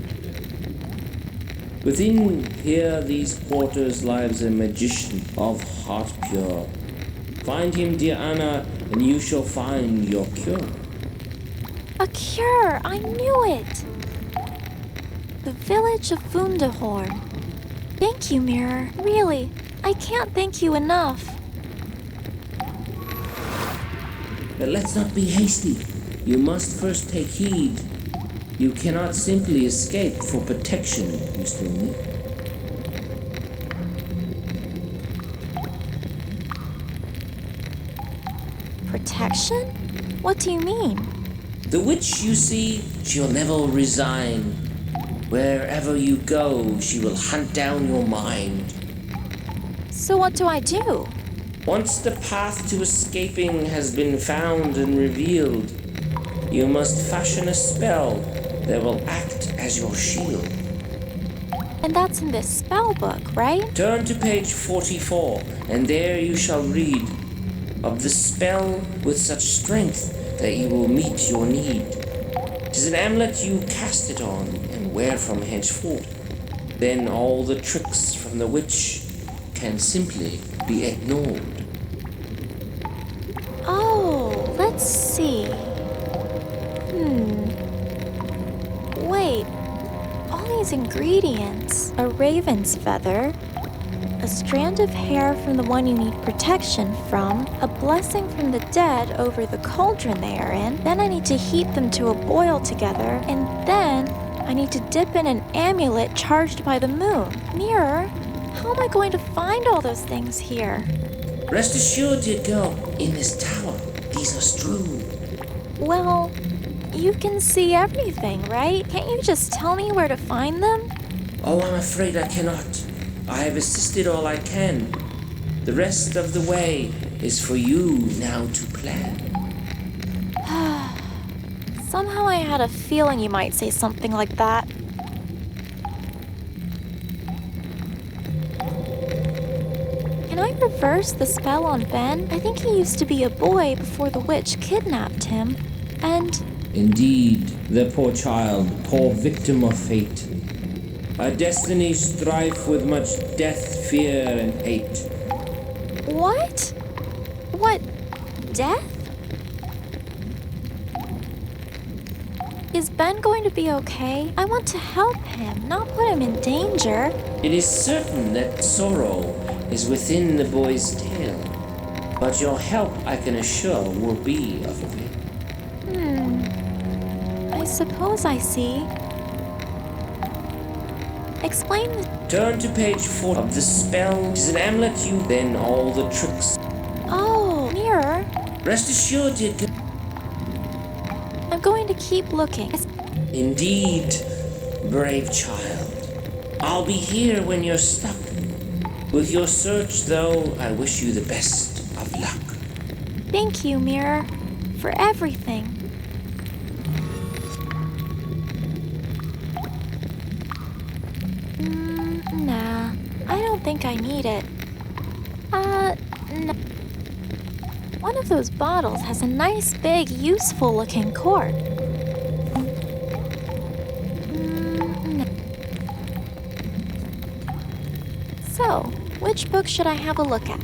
Within here these quarters lives a magician of heart pure. Find him, dear Anna, and you shall find your cure. A cure! I knew it! The village of Wunderhorn. Thank you, Mirror. Really, I can't thank you enough. But let's not be hasty. You must first take heed. You cannot simply escape, for protection you still need. Protection? What do you mean? The witch, you see, she'll never resign. Wherever you go, she will hunt down your mind. So what do I do? Once the path to escaping has been found and revealed, you must fashion a spell that will act as your shield. And that's in this spell book, right? Turn to page 44, and there you shall read of the spell with such strength that you will meet your need. 'Tis an amulet you cast it on and wear from henceforth. Then all the tricks from the witch can simply be ignored. Oh, let's see. Wait, all these ingredients, a raven's feather, a strand of hair from the one you need protection from, a blessing from the dead over the cauldron they are in, then I need to heat them to a boil together, and then I need to dip in an amulet charged by the moon. Mirror, how am I going to find all those things here? Rest assured, dear girl, in this tower, these are strewn. Well, you can see everything, right? Can't you just tell me where to find them? Oh, I'm afraid I cannot. I have assisted all I can. The rest of the way is for you now to plan. Somehow I had a feeling you might say something like that. Can I reverse the spell on Ben? I think he used to be a boy before the witch kidnapped him, and... Indeed, the poor child, poor victim of fate. A destiny strife with much death, fear, and hate. What? What? Death? Is Ben going to be okay? I want to help him, not put him in danger. It is certain that sorrow is within the boy's tale, but your help, I can assure, will be of avail. I suppose I see. Explain the... Turn to page 4 of the spell. It is an amulet you, then all the tricks. Oh, mirror. Rest assured, dear girl. I'm going to keep looking. Indeed, brave child. I'll be here when you're stuck. With your search, though, I wish you the best of luck. Thank you, Mirror, for everything. Nah, I don't think I need it. No. One of those bottles has a nice, big, useful-looking cork. No. So, which book should I have a look at?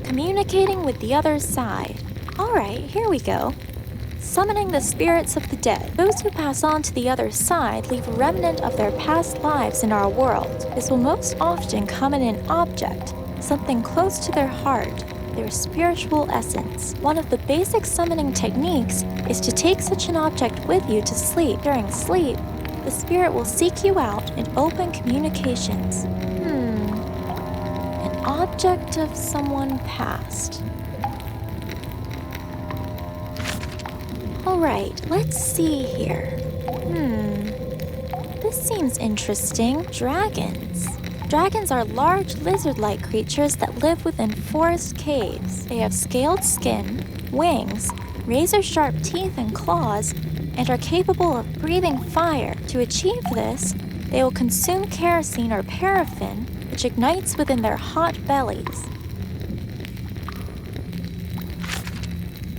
Communicating with the other side. Alright, here we go. Summoning the spirits of the dead. Those who pass on to the other side leave a remnant of their past lives in our world. This will most often come in an object, something close to their heart, their spiritual essence. One of the basic summoning techniques is to take such an object with you to sleep. During sleep, the spirit will seek you out and open communications. An object of someone past. Alright, let's see here. This seems interesting. Dragons. Dragons are large lizard-like creatures that live within forest caves. They have scaled skin, wings, razor-sharp teeth and claws, and are capable of breathing fire. To achieve this, they will consume kerosene or paraffin, which ignites within their hot bellies.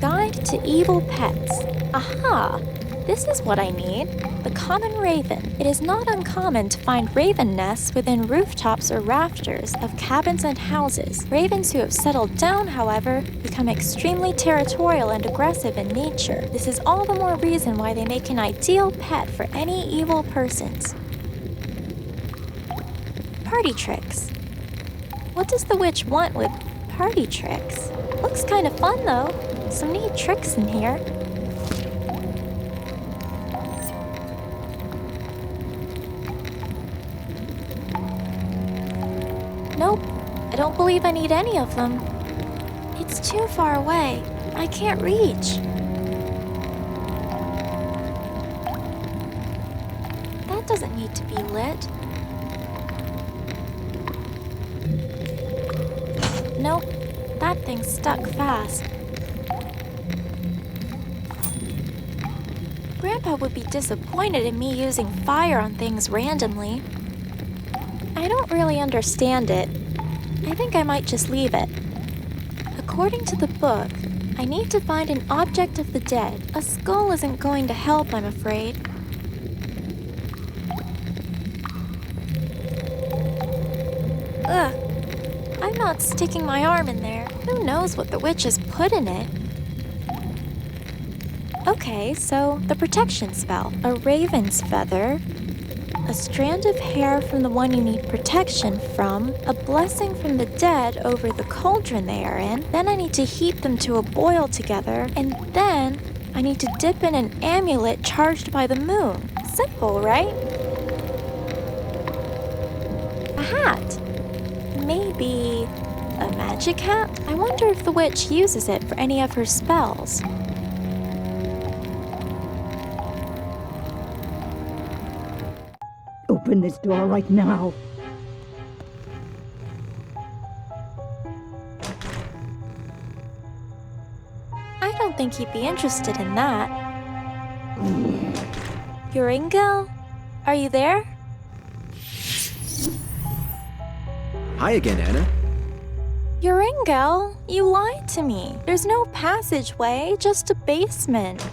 Guide to evil pets. Aha! This is what I need. The common raven. It is not uncommon to find raven nests within rooftops or rafters of cabins and houses. Ravens who have settled down, however, become extremely territorial and aggressive in nature. This is all the more reason why they make an ideal pet for any evil persons. Party tricks. What does the witch want with party tricks? Looks kind of fun though. Some neat tricks in here. Nope, I don't believe I need any of them. It's too far away. I can't reach. That doesn't need to be lit. Nope, that thing's stuck fast. Grandpa would be disappointed in me using fire on things randomly. I don't really understand it. I think I might just leave it. According to the book, I need to find an object of the dead. A skull isn't going to help, I'm afraid. Ugh. I'm not sticking my arm in there. Who knows what the witch has put in it? Okay, so the protection spell. A raven's feather, a strand of hair from the one you need protection from, a blessing from the dead over the cauldron they are in, then I need to heat them to a boil together, and then I need to dip in an amulet charged by the moon. Simple, right? A hat. Maybe a magic hat? I wonder if the witch uses it for any of her spells. Open this door right now. I don't think he'd be interested in that. Uringel? Are you there? Hi again, Anna. Uringel, you lied to me. There's no passageway, just a basement.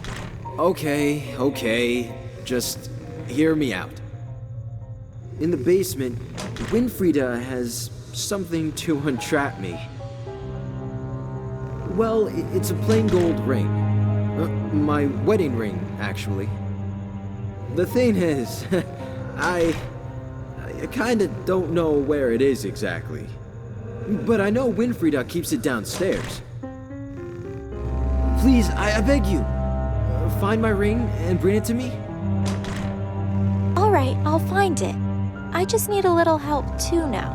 Okay. Just hear me out. In the basement, Winfrieda has something to entrap me. Well, it's a plain gold ring. My wedding ring, actually. The thing is, I kinda don't know where it is exactly. But I know Winfrieda keeps it downstairs. Please, I beg you, find my ring and bring it to me. Alright, I'll find it. I just need a little help too now.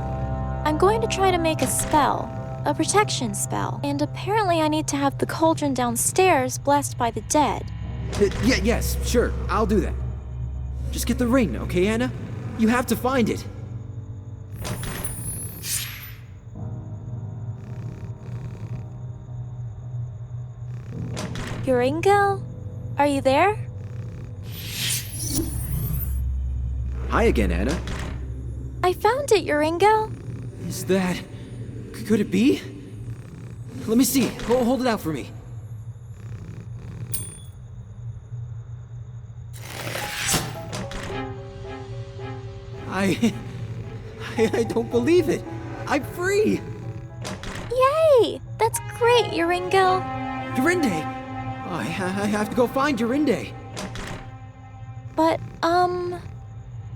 I'm going to try to make a spell, a protection spell, and apparently I need to have the cauldron downstairs blessed by the dead. Yes, sure, I'll do that. Just get the ring, okay, Anna? You have to find it. Yoringel? Are you there? Hi again, Anna. I found it, Yoringel. Is that... could it be? Let me see. Hold it out for me. I don't believe it. I'm free. Yay! That's great, Yoringel. Yorinde! I have to go find Yorinde. But,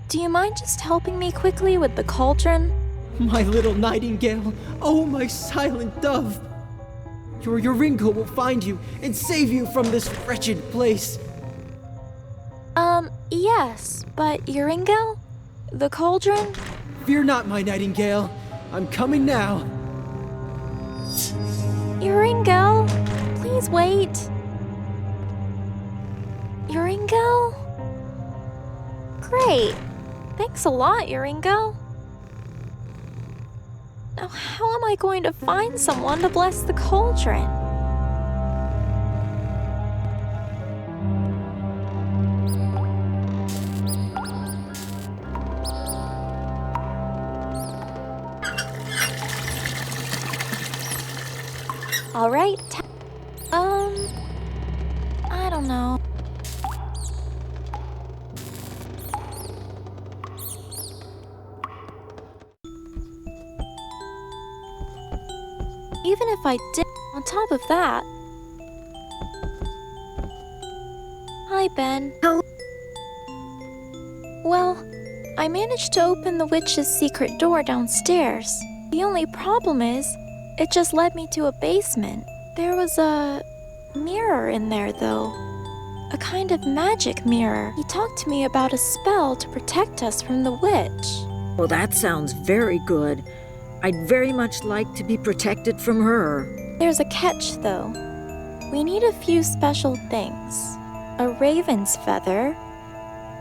do you mind just helping me quickly with the cauldron? My little nightingale. Oh, my silent dove. Your Yoringo will find you and save you from this wretched place. Yes, but Yoringel? The cauldron? Fear not, my nightingale. I'm coming now. Yoringel, please wait. Yoringel? Great. Thanks a lot, Yoringel. Now, how am I going to find someone to bless the cauldron? All right. I don't know. Even if I did, on top of that... Hi, Ben. Hello. Well, I managed to open the witch's secret door downstairs. The only problem is, it just led me to a basement. There was a mirror in there, though. A kind of magic mirror. He talked to me about a spell to protect us from the witch. Well, that sounds very good. I'd very much like to be protected from her. There's a catch, though. We need a few special things. A raven's feather,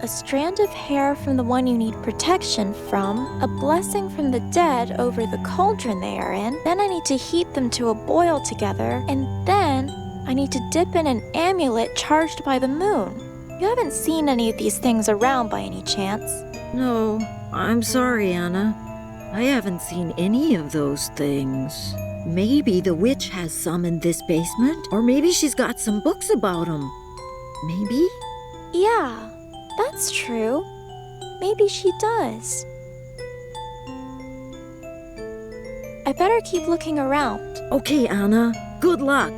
a strand of hair from the one you need protection from, a blessing from the dead over the cauldron they are in, then I need to heat them to a boil together, and then I need to dip in an amulet charged by the moon. You haven't seen any of these things around by any chance? No, I'm sorry, Anna. I haven't seen any of those things. Maybe the witch has some in this basement, or maybe she's got some books about them. Maybe? Yeah, that's true. Maybe she does. I better keep looking around. Okay, Anna. Good luck.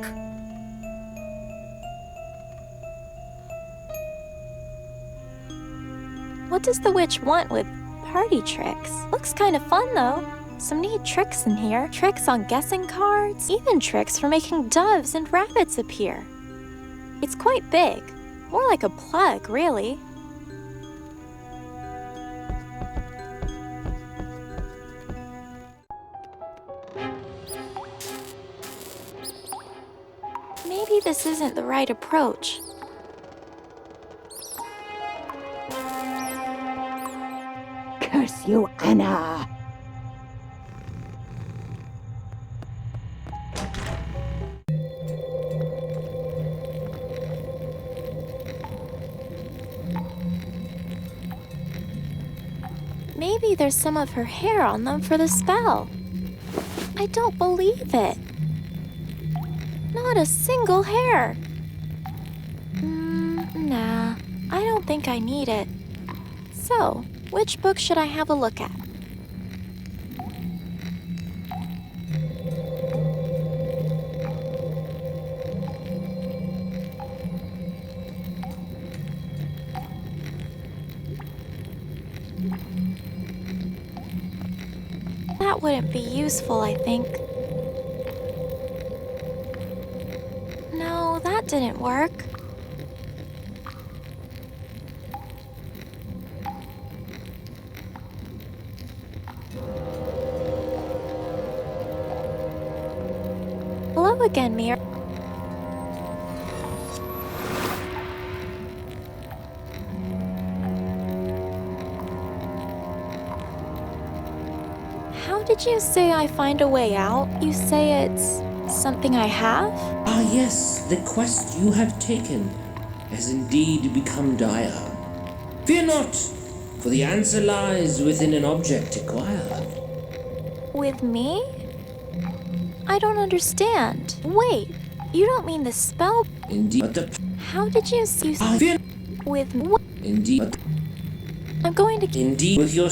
What does the witch want with party tricks? Looks kind of fun, though. Some neat tricks in here. Tricks on guessing cards. Even tricks for making doves and rabbits appear. It's quite big. More like a plug, really. Maybe this isn't the right approach. Curse you, Anna! Maybe there's some of her hair on them for the spell. I don't believe it. Not a single hair. Nah, I don't think I need it. So, which book should I have a look at? That wouldn't be useful, I think. No, that didn't work. Hello again, Mir. How did you say I find a way out? You say it's Something I have? Ah, yes, the quest you have taken has indeed become dire. Fear not, for the answer lies within an object acquired. With me? I don't understand. Wait, you don't mean the spell? Indeed, but the How did you see I fear with what? indeed, but I'm going to indeed with your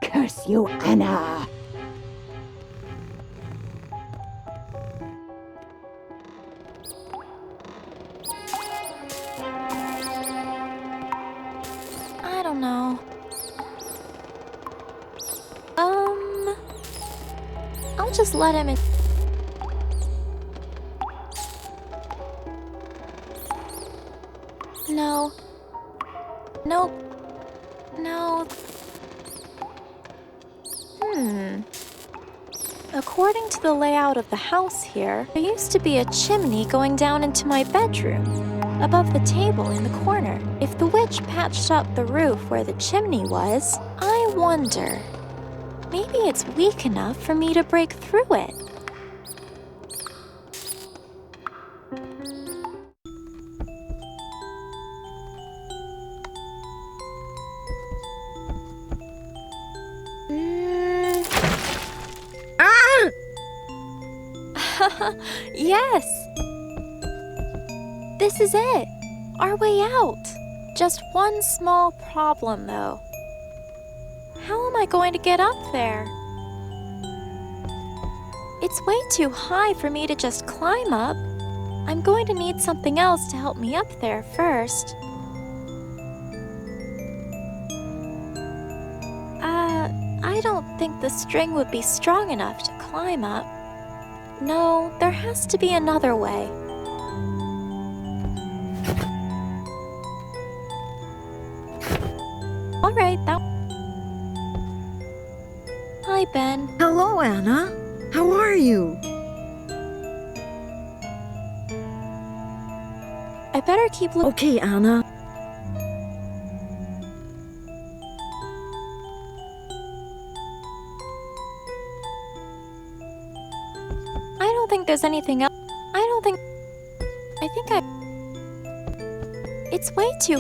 Curse you, Anna! I don't know. I'll just let him in. No. Nope. No. According to the layout of the house here, there used to be a chimney going down into my bedroom, above the table in the corner. If the witch patched up the roof where the chimney was, I wonder, maybe it's weak enough for me to break through it. Yes! This is it! Our way out! Just one small problem, though. How am I going to get up there? It's way too high for me to just climb up. I'm going to need something else to help me up there first. I don't think the string would be strong enough to climb up. No, there has to be another way. All right, that... Hi, Ben. Hello, Anna. How are you? I better keep looking. Okay, Anna. I don't think there's anything else. It's way too...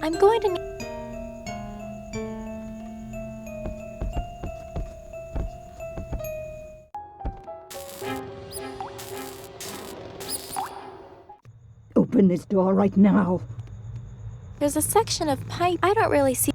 I'm going to need... Open this door right now. There's a section of pipe I don't really see.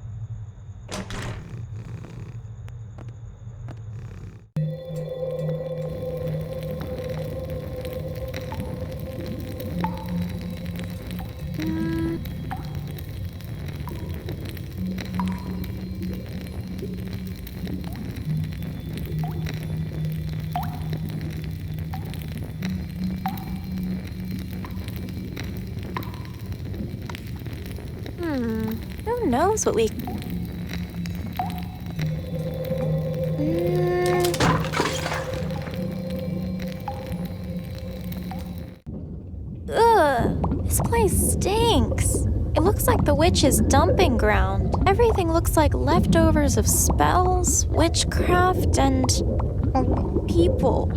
Who knows what we... Ugh, this place stinks. It looks like the witch's dumping ground. Everything looks like leftovers of spells, witchcraft, and... people.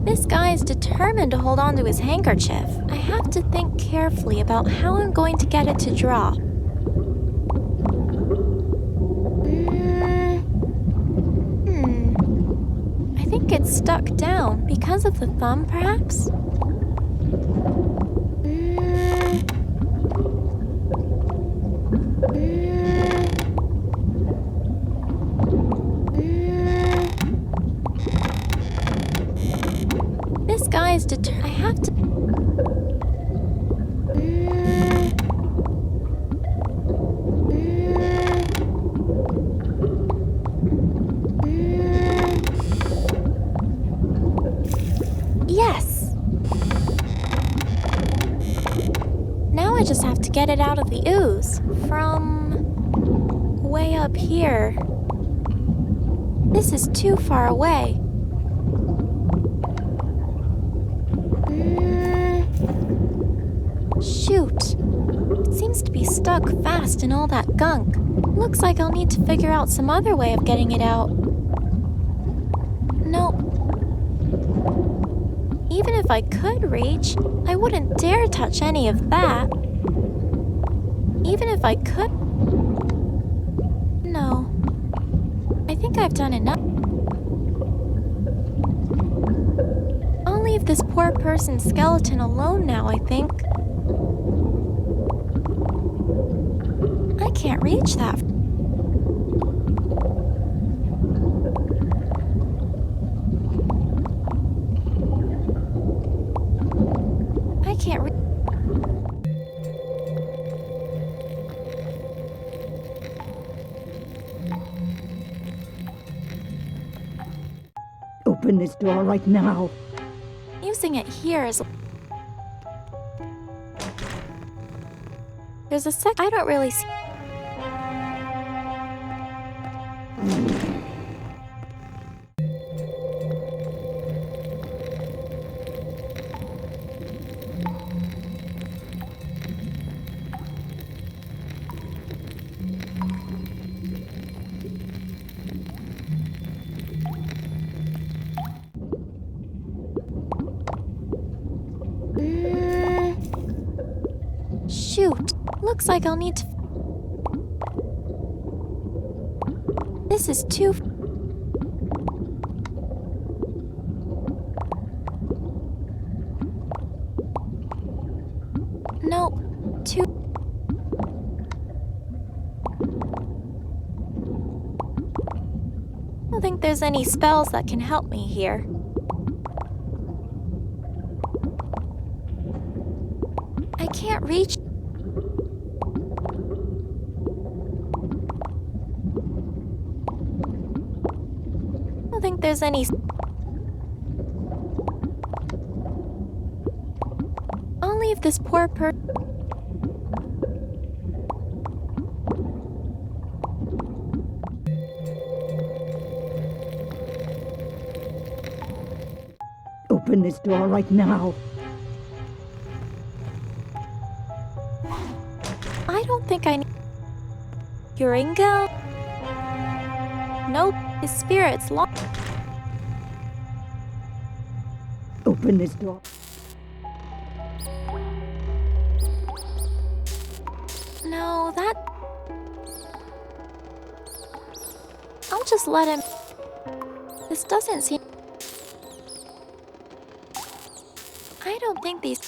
This guy is determined to hold on to his handkerchief. I have to think carefully about how I'm going to get it to drop. I think it's stuck down because of the thumb, perhaps? This guy is I have to... Yes! just have to get it out of the ooze from way up here. This is too far away. Shoot. It seems to be stuck fast in all that gunk. Looks like I'll need to figure out some other way of getting it out. Nope. Even if I could reach, I wouldn't dare touch any of that. Even if I could... No. I think I've done enough. I'll leave this poor person's skeleton alone now, I think. I can't reach that. I can't reach. Open this door right now. Using it here is... There's a I don't really see... Shoot. Looks like I'll need to... This is too... Nope. Too... I don't think there's any spells that can help me here. I can't reach... I don't think there's any... I'll leave this poor Open this door right now. I don't think I need... Yoringa? Nope, his spirit's locked. Open this door. No, that... I'll just let him... This doesn't seem... I don't think these...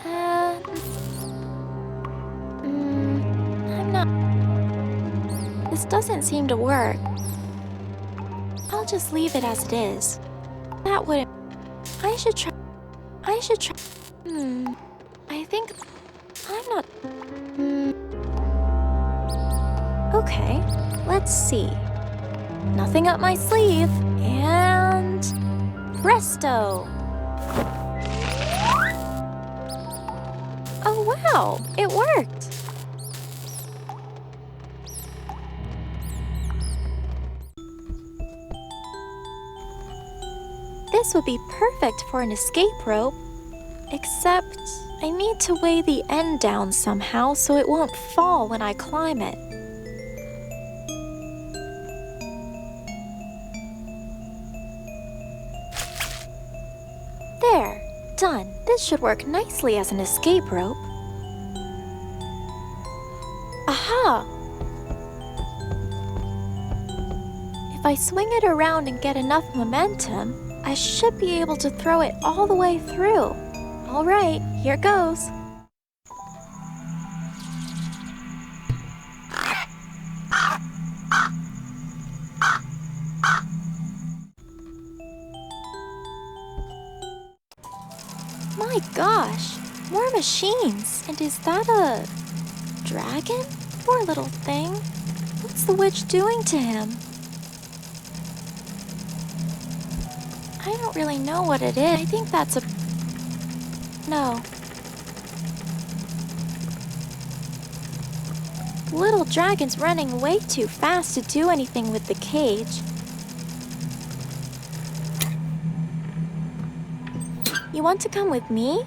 I'm not... This doesn't seem to work. I'll just leave it as it is. That wouldn't... I should try... I think... I'm not... Okay, let's see. Nothing up my sleeve, and... Presto! Oh wow, it worked! This would be perfect for an escape rope, except I need to weigh the end down somehow so it won't fall when I climb it. There, done. This should work nicely as an escape rope. Aha! If I swing it around and get enough momentum, I should be able to throw it all the way through. All right, here goes. My gosh, more machines. And is that a dragon? Poor little thing. What's the witch doing to him? I don't really know what it is. I think that's a... No. The little dragon's running way too fast to do anything with the cage. You want to come with me?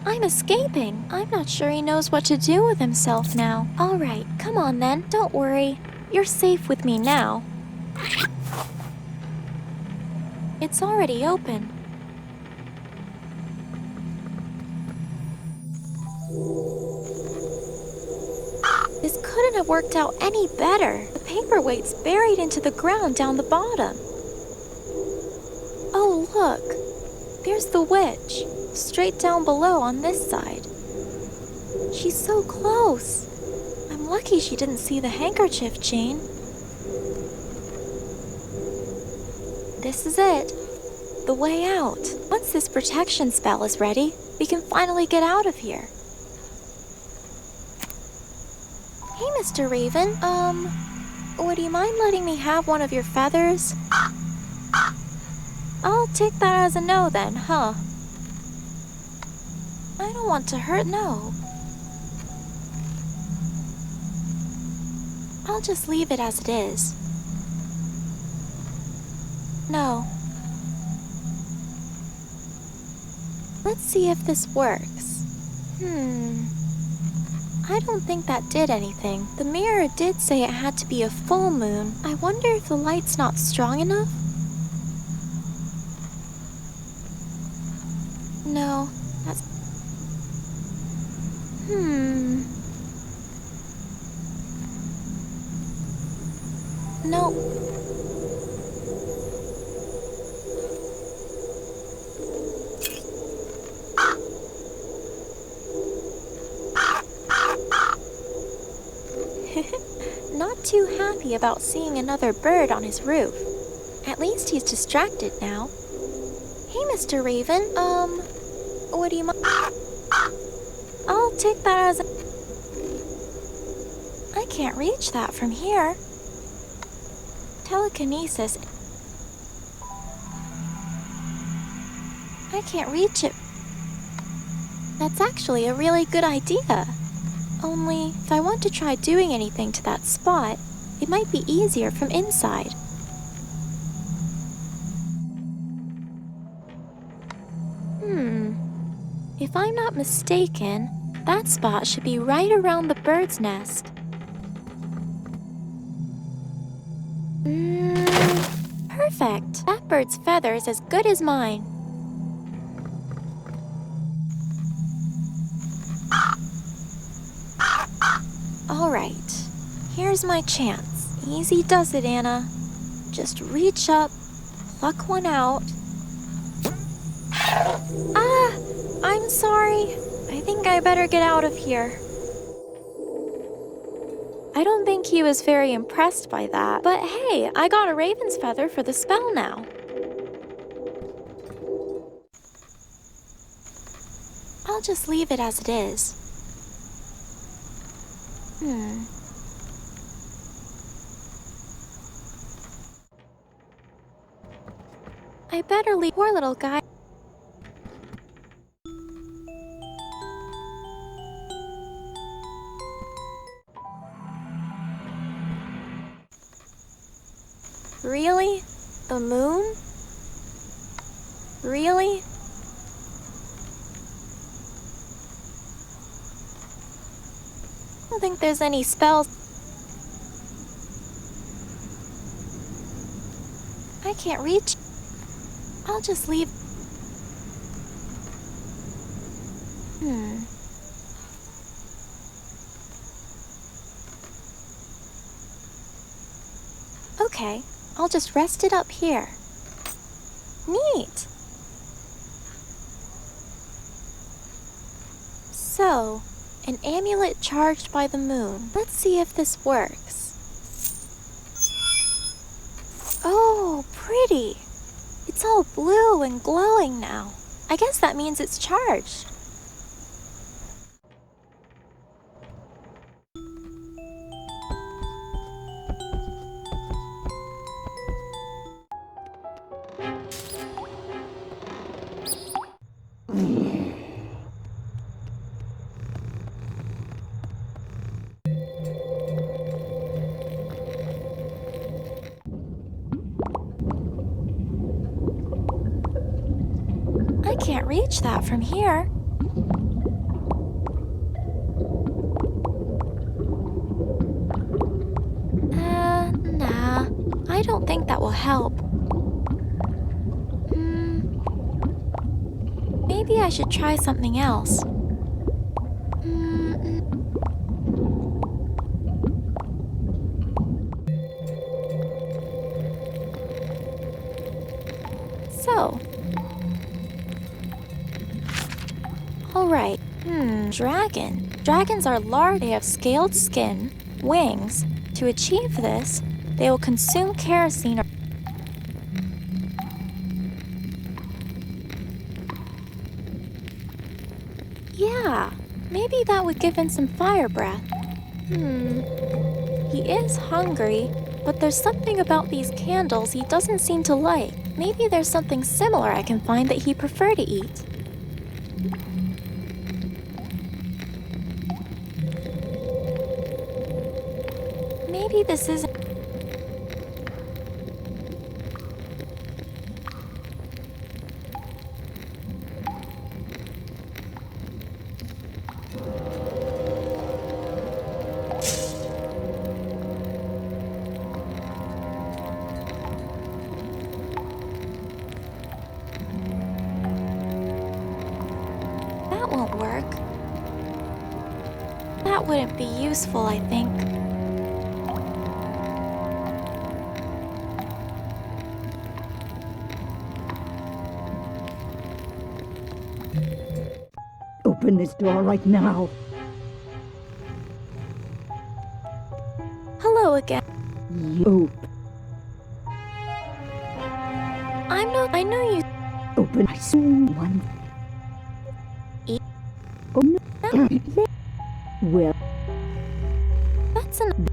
I'm escaping. I'm not sure he knows what to do with himself now. All right, come on then. Don't worry. You're safe with me now. It's already open. This couldn't have worked out any better. The paperweight's buried into the ground down the bottom. Oh, look. There's the witch, straight down below on this side. She's so close. I'm lucky she didn't see the handkerchief chain. This is it. The way out. Once this protection spell is ready, we can finally get out of here. Hey, Mr. Raven, would you mind letting me have one of your feathers? I'll take that as a no then, huh? I don't want to hurt, no. I'll just leave it as it is. No. Let's see if this works. I don't think that did anything. The mirror did say it had to be a full moon. I wonder if the light's not strong enough? No, that's... Nope. Not too happy about seeing another bird on his roof. At least he's distracted now. Hey, Mr. Raven, what do you mind? I'll take that as a... I can't reach that from here. Telekinesis. I can't reach it. That's actually a really good idea. Only, if I want to try doing anything to that spot, it might be easier from inside. If I'm not mistaken, that spot should be right around the bird's nest. Perfect! That bird's feather is as good as mine. Alright, here's my chance. Easy does it, Anna. Just reach up, pluck one out. Ah! I'm sorry. I think I better get out of here. I don't think he was very impressed by that, but hey, I got a raven's feather for the spell now. I'll just leave it as it is. I better leave. Poor little guy. Really? The moon? Really? I don't think there's any spells. I can't reach. I'll just leave. Okay, I'll just rest it up here. Neat! So, an amulet charged by the moon. Let's see if this works. Oh, pretty! It's all blue and glowing now. I guess that means it's charged. can't reach that from here. Nah. I don't think that will help. Maybe I should try something else. So. Alright. Dragon. Dragons are large. They have scaled skin, wings. To achieve this, they will consume kerosene. Yeah, maybe that would give him some fire breath. He is hungry, but there's something about these candles he doesn't seem to like. Maybe there's something similar I can find that he'd prefer to eat. Maybe this isn't... That won't work. That wouldn't be useful, I think. Open this door right now. Hello again. You I know you... open. I soon one. Eat. Oh no. Well, That's an...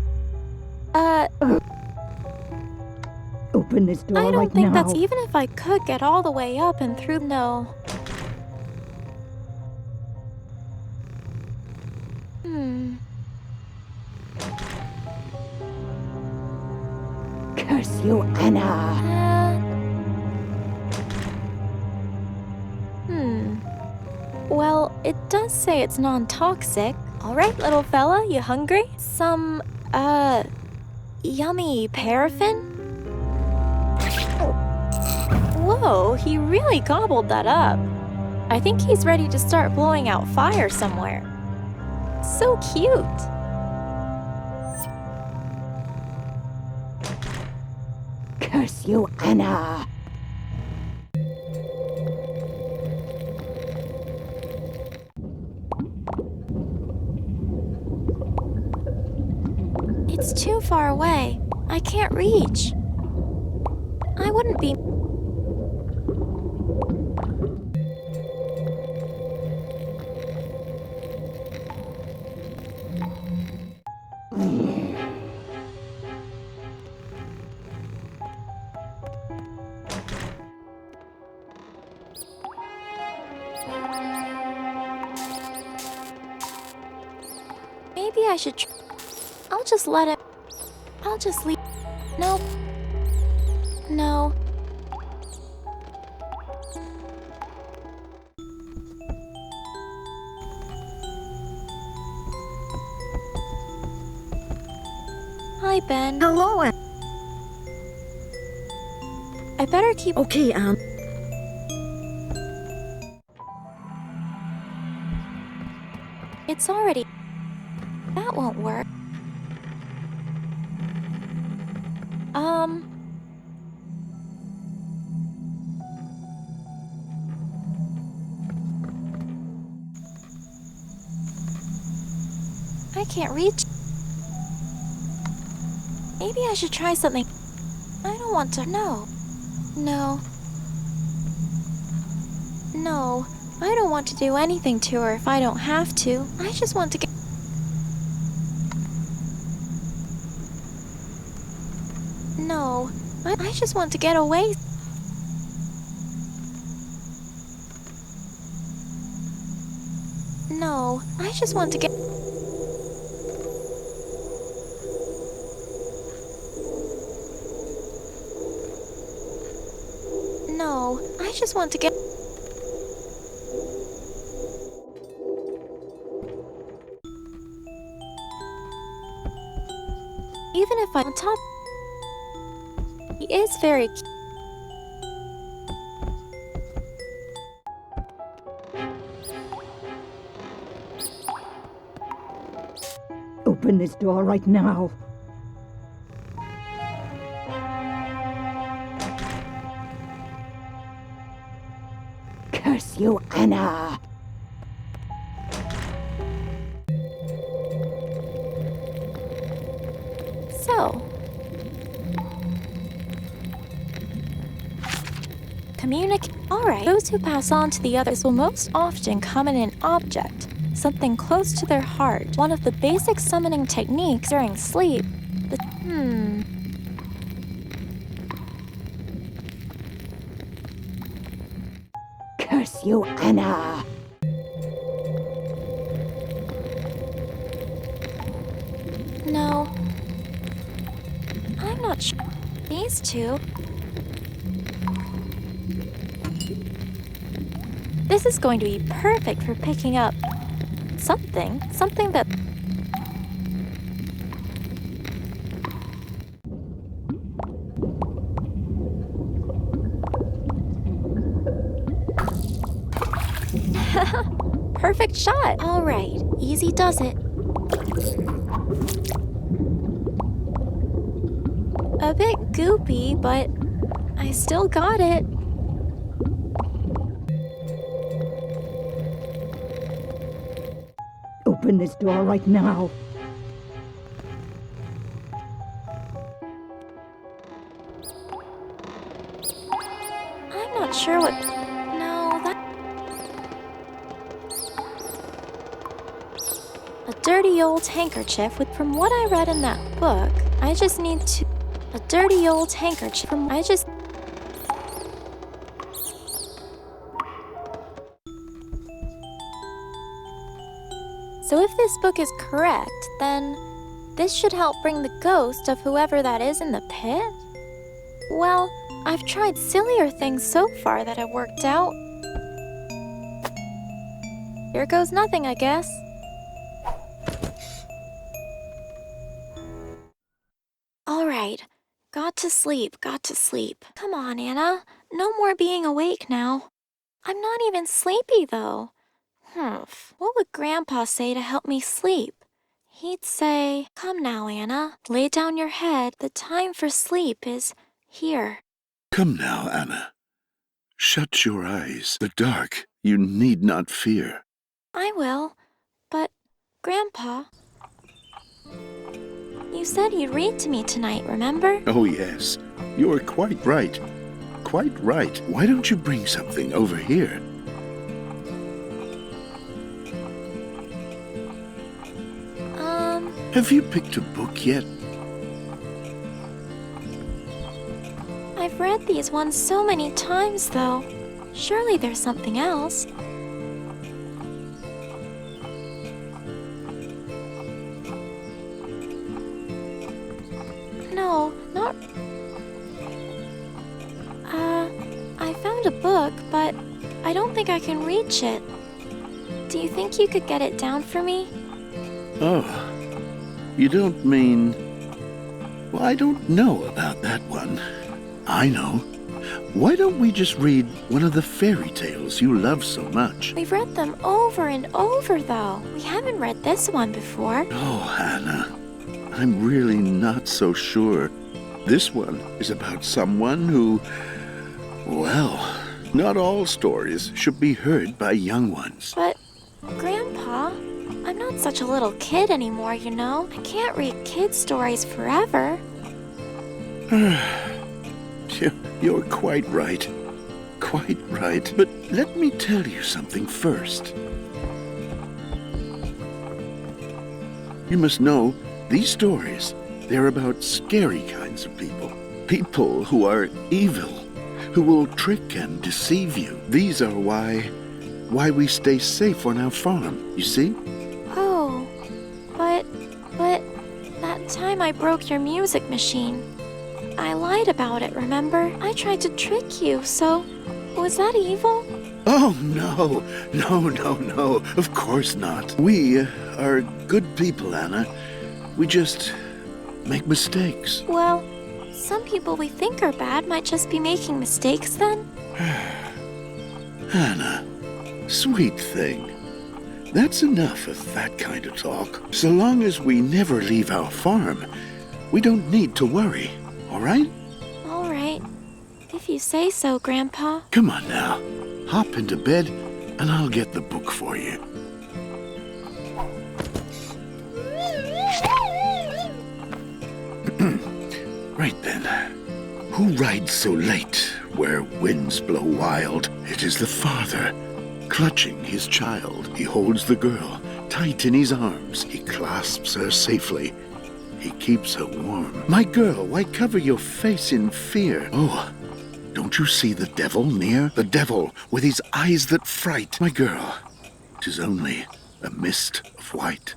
open this door I don't right think now. that's even if I could get all the way up and through... No. Curse you, Anna. Well, it does say it's non-toxic. Alright, little fella, you hungry? Some, yummy paraffin? Whoa, he really gobbled that up. I think he's ready to start blowing out fire somewhere. So cute. Curse you, Anna. It's too far away. I can't reach. I wouldn't be... Maybe I should I'll just let it... I'll just leave... Nope. No. Hi, Ben. Hello, I better keep... Okay, It's already... That won't work. I can't reach. Maybe I should try something. I don't want to. No. No. No. I don't want to do anything to her if I don't have to. I just want to get... No. I just want to get away. No. I just want to get... No. I just want to get... top, he is very cute. Open this door right now. Curse you, Anna! So, communicate. Alright, those who pass on to the others will most often come in an object, something close to their heart. One of the basic summoning techniques during sleep. Curse you, Anna! No. I'm not sure. These two. This is going to be perfect for picking up something that... Perfect shot. All right, easy does it. A bit goopy, but I still got it. Open this door right now. I'm not sure what... No, that... A dirty old handkerchief with... From what I read in that book, I just need to... A dirty old handkerchief from... I just... So if this book is correct, then this should help bring the ghost of whoever that is in the pit? Well, I've tried sillier things so far that have worked out. Here goes nothing, I guess. All right. Got to sleep, got to sleep. Come on, Anna. No more being awake now. I'm not even sleepy, though. What would Grandpa say to help me sleep? He'd say, "Come now, Anna. Lay down your head. The time for sleep is here." Come now, Anna. Shut your eyes. The dark you need not fear. I will. But, Grandpa, you said you'd read to me tonight, remember? Oh, yes. You're quite right. Quite right. Why don't you bring something over here? Have you picked a book yet? I've read these ones so many times, though. Surely there's something else. No, not... I found a book, but I don't think I can reach it. Do you think you could get it down for me? Oh, you don't mean... Well, I don't know about that one. I know. Why don't we just read one of the fairy tales you love so much? We've read them over and over, though. We haven't read this one before. Oh, Hannah, I'm really not so sure. This one is about someone who... Well, not all stories should be heard by young ones. But, Grandpa, I'm not such a little kid anymore, you know? I can't read kid stories forever. You're quite right. Quite right. But let me tell you something first. You must know, these stories, they're about scary kinds of people. People who are evil, who will trick and deceive you. These are why we stay safe on our farm, you see? Oh, but that time I broke your music machine. I lied about it, remember? I tried to trick you, so was that evil? Oh, no. No. Of course not. We are good people, Anna. We just make mistakes. Well, some people we think are bad might just be making mistakes then. Anna, sweet thing. That's enough of that kind of talk. So long as we never leave our farm, we don't need to worry, all right? All right. If you say so, Grandpa. Come on now. Hop into bed, and I'll get the book for you. Right then. Who rides so late where winds blow wild? It is the father, clutching his child. He holds the girl tight in his arms. He clasps her safely. He keeps her warm. My girl, why cover your face in fear? Oh, don't you see the devil near? The devil with his eyes that fright. My girl, 'tis only a mist of white.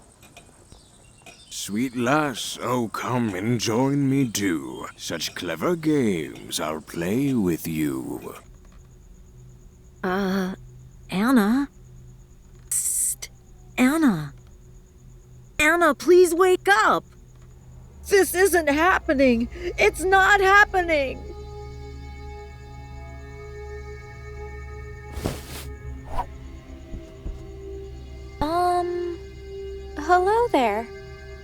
Sweet lass, oh come and join me too. Such clever games I'll play with you. Anna? Psst. Anna. Anna, please wake up. This isn't happening. It's not happening. Hello there.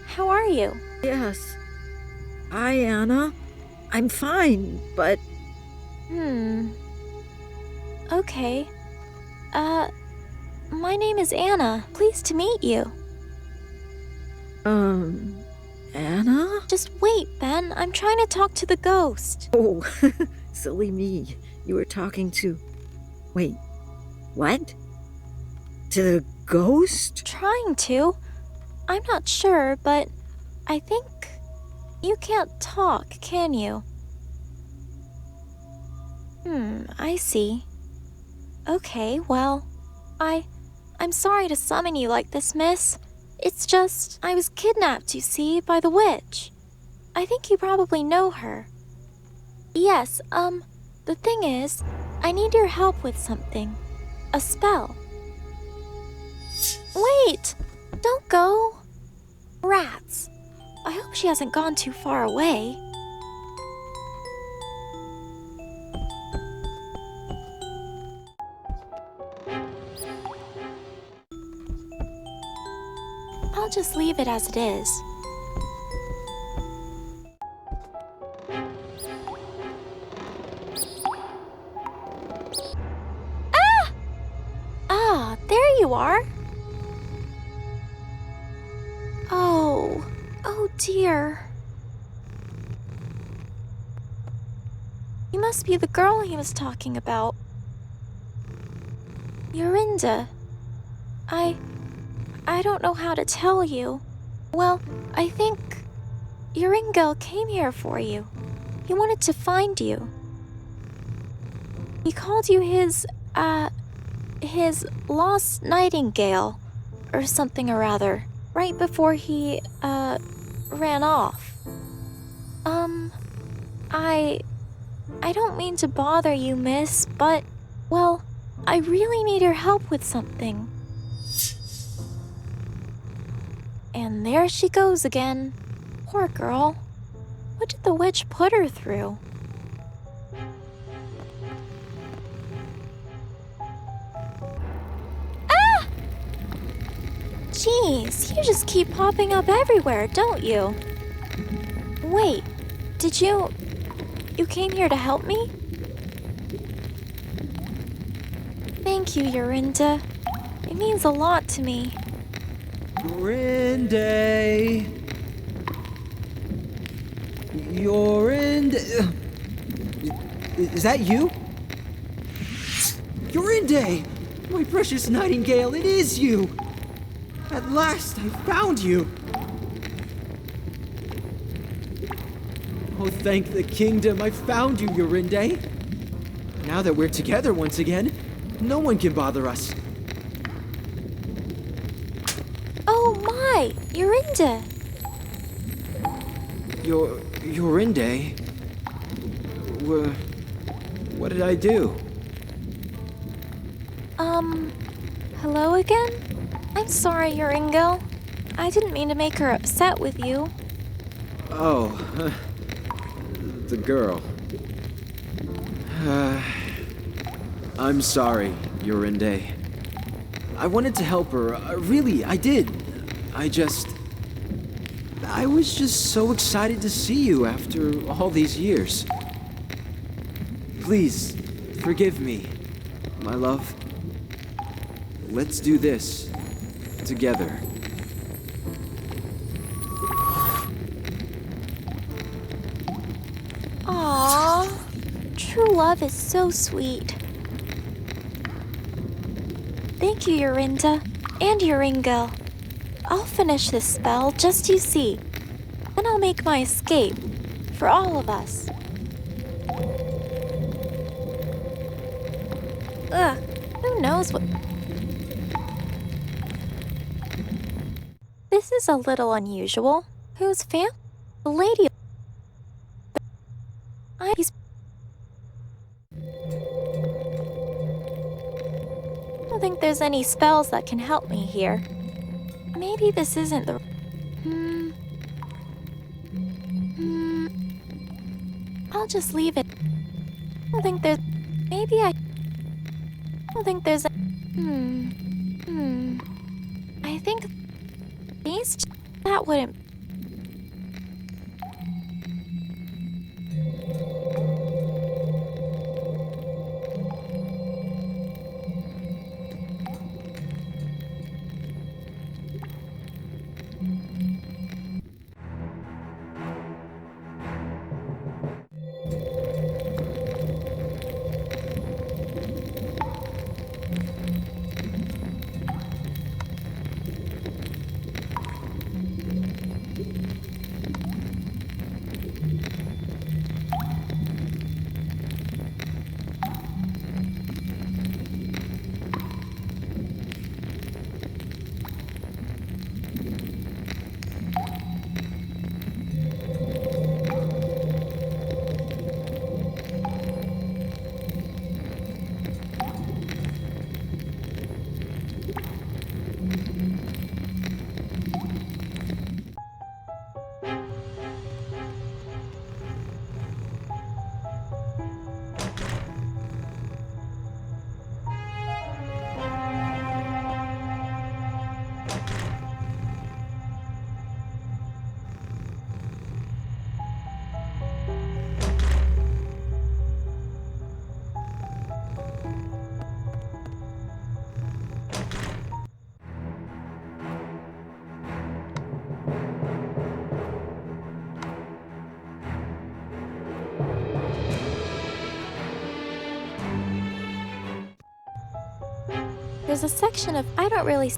How are you? Yes. Hi, Anna. I'm fine, but... Okay. My name is Anna. Pleased to meet you. Anna? Just wait, Ben. I'm trying to talk to the ghost. Oh, silly me. You were talking to... Wait, what? To the ghost? Trying to. I'm not sure, but I think you can't talk, can you? I see. Okay, well, I'm sorry to summon you like this, miss. It's just, I was kidnapped, you see, by the witch. I think you probably know her. Yes, the thing is, I need your help with something. A spell. Wait! Don't go! Rats. I hope she hasn't gone too far away. I'll just leave it as it is. Ah, there you are. Oh dear. You must be the girl he was talking about. Yorinda. I don't know how to tell you. Well, I think Yoringel came here for you. He wanted to find you. He called you his lost nightingale, or something or other, right before he, ran off. I don't mean to bother you, miss, but, well, I really need your help with something. And there she goes again. Poor girl. What did the witch put her through? Ah! Jeez, you just keep popping up everywhere, don't you? Wait, did you came here to help me? Thank you, Yorinda. It means a lot to me. Yorinda. Yorinda. Is that you? Yorinda! My precious nightingale, it is you! At last, I found you! Oh, thank the kingdom, I found you, Yorinda! Now that we're together once again, no one can bother us. Oh my, Yorinda! Yorinda? What did I do? Hello again? I'm sorry, Yoringel. I didn't mean to make her upset with you. Oh, the girl. I'm sorry, Yorinde. I wanted to help her. Really, I did. I was just so excited to see you after all these years. Please, forgive me, my love. Let's do this together. Aww. True love is so sweet. Thank you, Yorinda. And Yoringo. I'll finish this spell, just you see. Then I'll make my escape. For all of us. Ugh. Who knows what... This is a little unusual. Whose family? The lady... I don't think there's any spells that can help me here. Maybe this isn't the... I'll just leave it. I don't think there's... Maybe I don't think there's a... I think... These... That wouldn't... There's a section of... I don't really...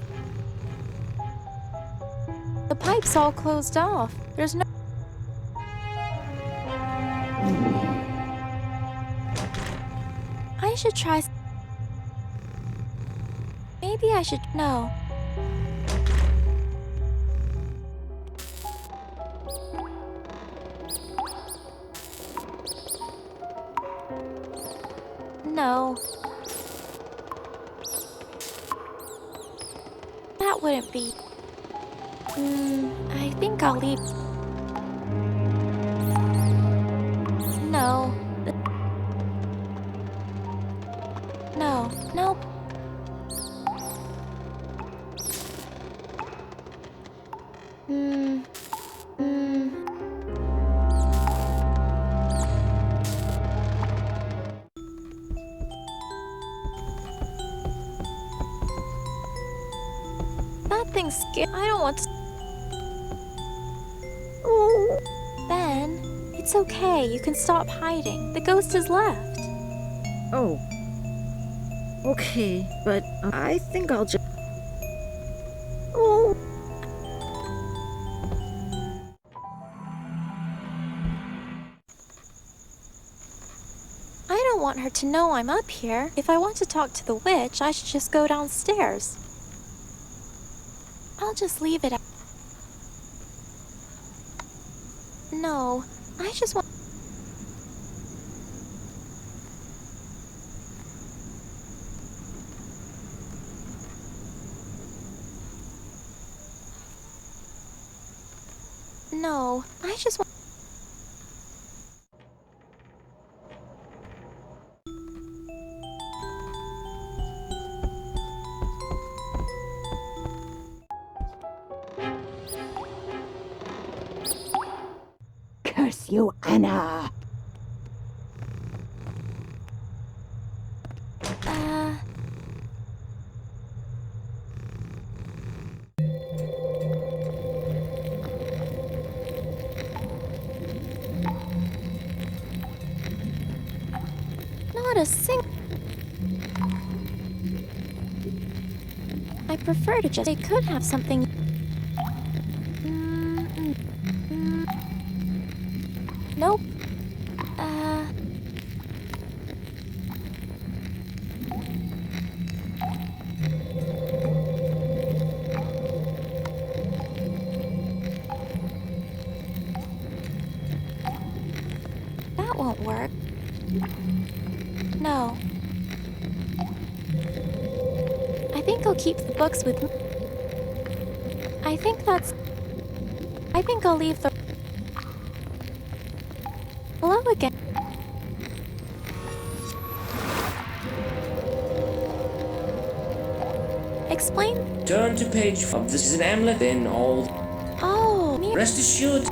The pipe's all closed off. There's no... I should try... Maybe I should... No. No. That wouldn't be... I think I'll leave... No. No. Nope. That thing's scary. I don't want to... Ben, it's okay. You can stop hiding. The ghost has left. Oh. Okay, but I think I'll just... I don't want her to know I'm up here. If I want to talk to the witch, I should just go downstairs. I'll just leave it at... No, I just want... No, I just want... Curse you, Anna! Not a sing. I prefer to just. They could have something. Nope. That won't work. No. I think I'll keep the books with me. I think I'll leave the... Hello again. Explain? Turn to page 5. This is an amulet, then all... Oh, Rest assured.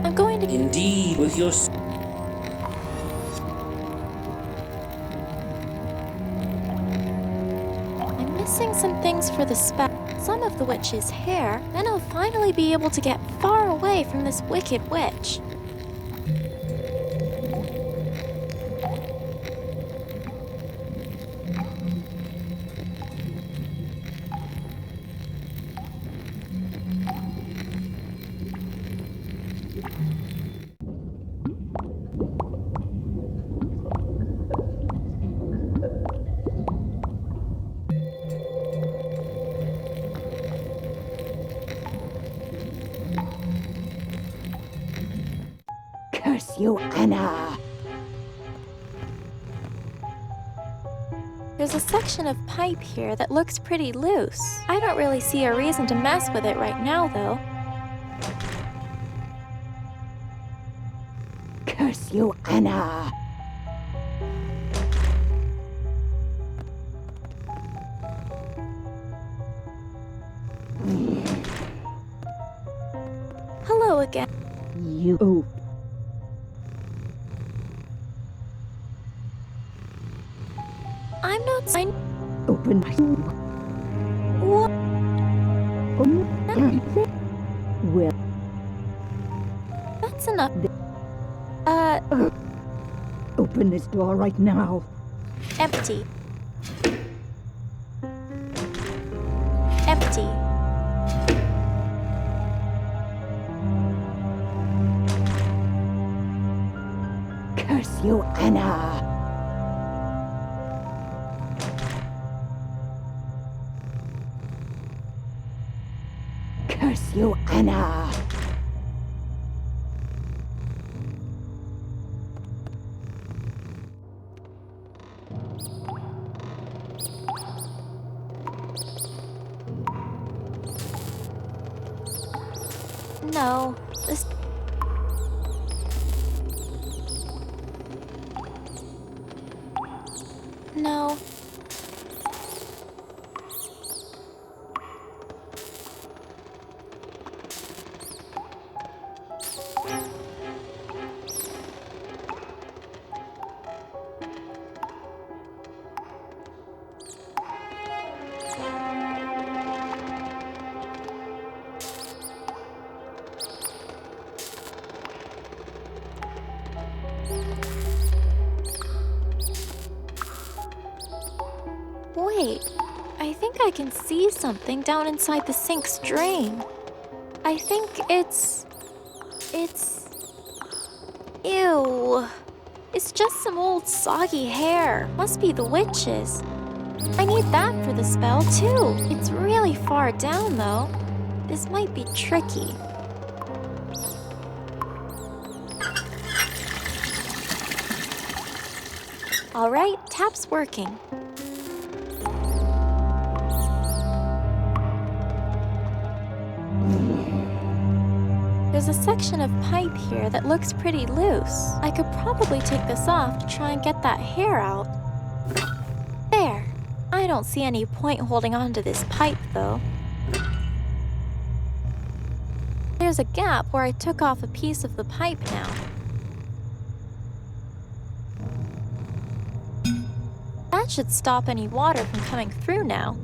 I'm going to... Indeed, with your... I'm missing some things for the spell. Some of the witch's hair, then I'll finally be able to get far away from this wicked witch. Curse you, Anna! There's a section of pipe here that looks pretty loose. I don't really see a reason to mess with it right now, though. Curse you, Anna! Hello again. You... Oh. I'm not sign. Open my... What? Well... That's enough. Open this door right now. Empty. Empty. Curse you, Anna! Curse you, Anna! No, this... No. Wait, I think I can see something down inside the sink's drain. I think it's... Ew. It's just some old soggy hair. Must be the witch's. I need that for the spell, too. It's really far down, though. This might be tricky. All right, tap's working. There's a section of pipe here that looks pretty loose. I could probably take this off to try and get that hair out. There. I don't see any point holding on to this pipe, though. There's there's a gap where I took off a piece of the pipe now. That should stop any water from coming through now.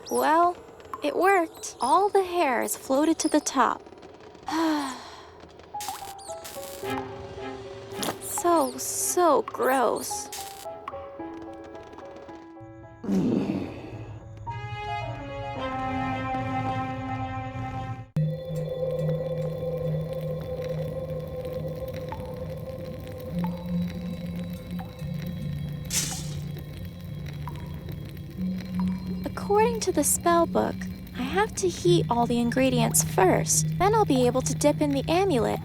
Well, it worked. All the hair is floated to the top. So gross. According to the spell book, I have to heat all the ingredients first. Then I'll be able to dip in the amulet.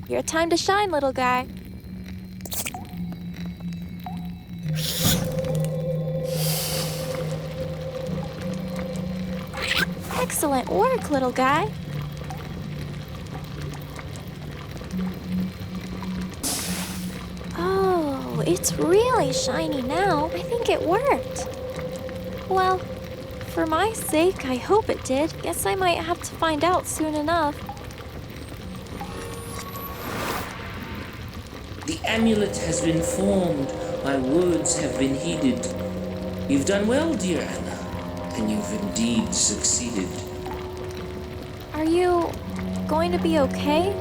Your time to shine, little guy. Excellent work, little guy. Oh, it's really shiny now. I think it worked. Well, for my sake, I hope it did. Guess I might have to find out soon enough. The amulet has been formed. My words have been heeded. You've done well, dear Anna, and you've indeed succeeded. Are you going to be okay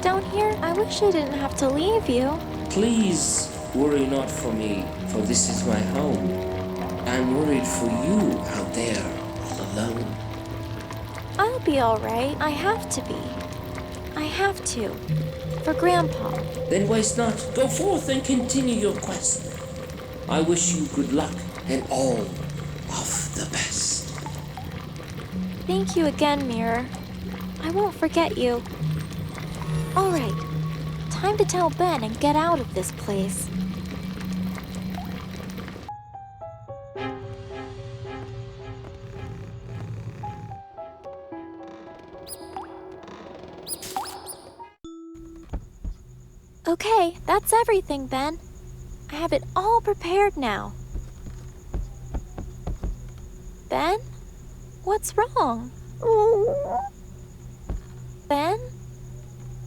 down here? I wish I didn't have to leave you. Please worry not for me, for this is my home. I'm worried for you out there, all alone. I'll be all right. I have to be. I have to. For Grandpa. Then waste not. Go forth and continue your quest. I wish you good luck and all of the best. Thank you again, Mirror. I won't forget you. All right. Time to tell Ben and get out of this place. Okay, that's everything, Ben. I have it all prepared now. Ben? What's wrong? Ben?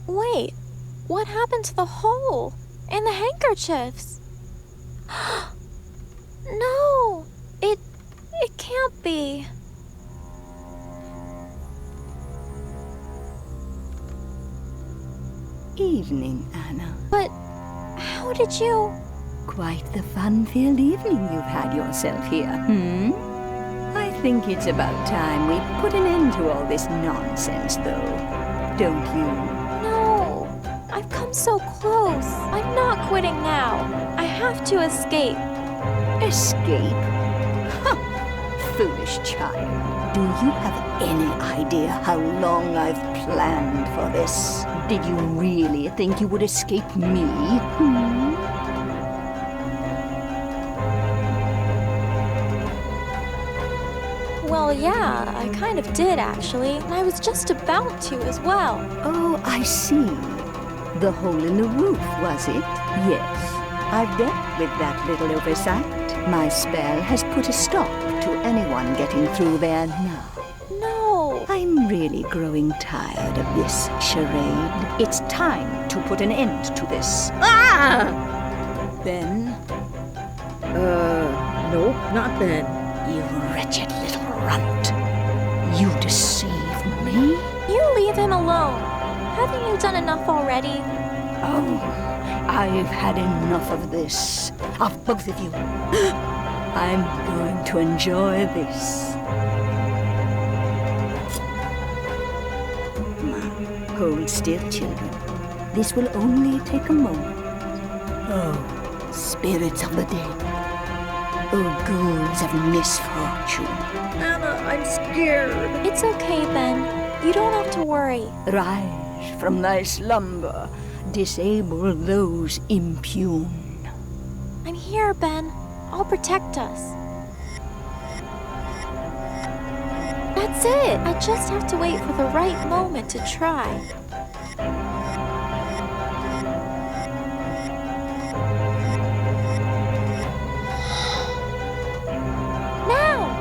Wait, what happened to the hole? And the handkerchiefs? No! It can't be. Evening, Anna. But how did you... Quite the fun-filled evening you've had yourself here, I think it's about time we put an end to all this nonsense, though. Don't you? No, I've come so close. I'm not quitting now. I have to escape. Escape? Huh! Foolish child. Do you have any idea how long I've planned for this? Did you really think you would escape me? Well, yeah, I kind of did, actually. And I was just about to as well. Oh, I see. The hole in the roof, was it? Yes. I've dealt with that little oversight. My spell has put a stop to anyone getting through there now. No. I'm really growing tired of this charade. It's time to put an end to this. Ah! Ben? Nope, not Ben. You wretched little runt. You deceived me? You leave him alone. Haven't you done enough already? Oh, I've had enough of this. Of both of you. I'm going to enjoy this. Hold still, children. This will only take a moment. Oh, spirits of the dead. Oh, ghouls of misfortune. Anna, I'm scared. It's okay, Ben. You don't have to worry. Rise from thy slumber. Disable those impune. I'm here, Ben. I'll protect us. That's it. I just have to wait for the right moment to try. Now!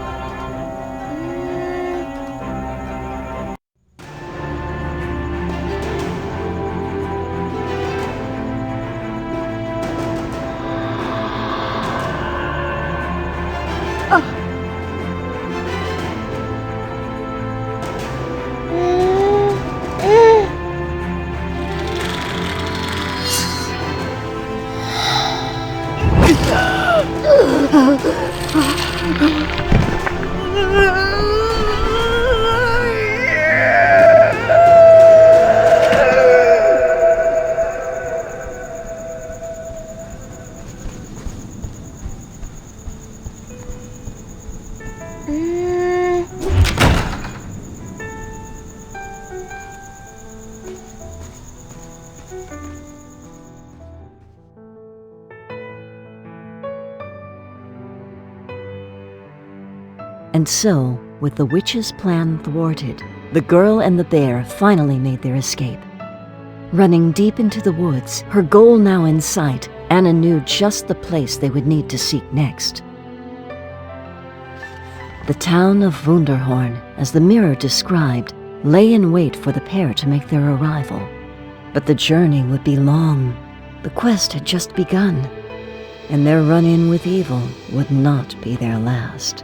And so, with the witch's plan thwarted, the girl and the bear finally made their escape. Running deep into the woods, her goal now in sight, Anna knew just the place they would need to seek next. The town of Wunderhorn, as the mirror described, lay in wait for the pair to make their arrival. But the journey would be long. The quest had just begun, and their run-in with evil would not be their last.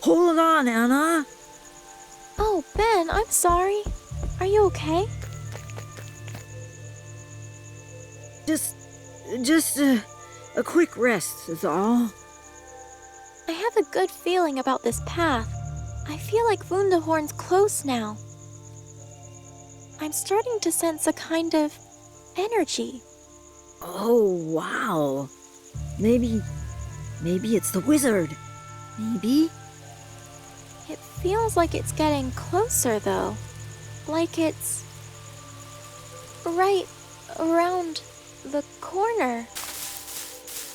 Hold on, Anna. Oh, Ben, I'm sorry. Are you okay? Just a quick rest is all. I have a good feeling about this path. I feel like Wunderhorn's close now. I'm starting to sense a kind of energy. Oh, wow. Maybe it's the wizard. Maybe? It feels like it's getting closer, though. Like it's right around the corner.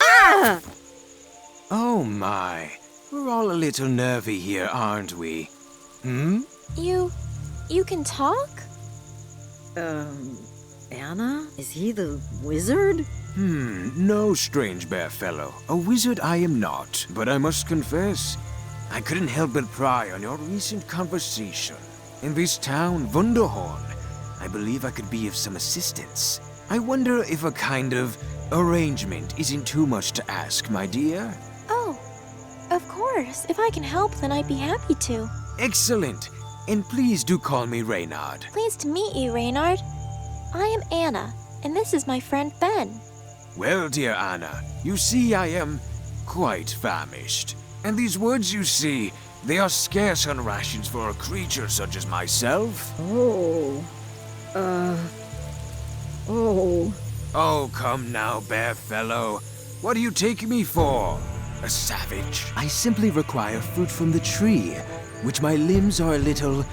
Ah! Oh my, we're all a little nervy here, aren't we? Hmm? You can talk? Anna? Is he the wizard? No, strange bear fellow. A wizard I am not, but I must confess, I couldn't help but pry on your recent conversation. In this town, Wunderhorn, I believe I could be of some assistance. I wonder if a kind of arrangement isn't too much to ask, my dear? Oh, of course. If I can help, then I'd be happy to. Excellent. And please do call me Reynard. Pleased to meet you, Reynard. I am Anna, and this is my friend Ben. Well, dear Anna, you see I am quite famished. And these woods you see, they are scarce on rations for a creature such as myself. Oh, come now, bear fellow. What are you taking me for? A savage? I simply require fruit from the tree, which my limbs are a little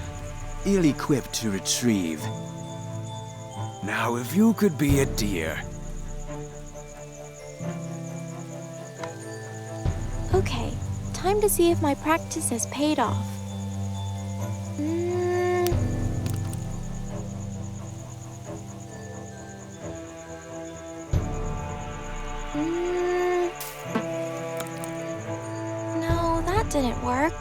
ill-equipped to retrieve. Now, if you could be a dear. Okay, time to see if my practice has paid off. No, that didn't work.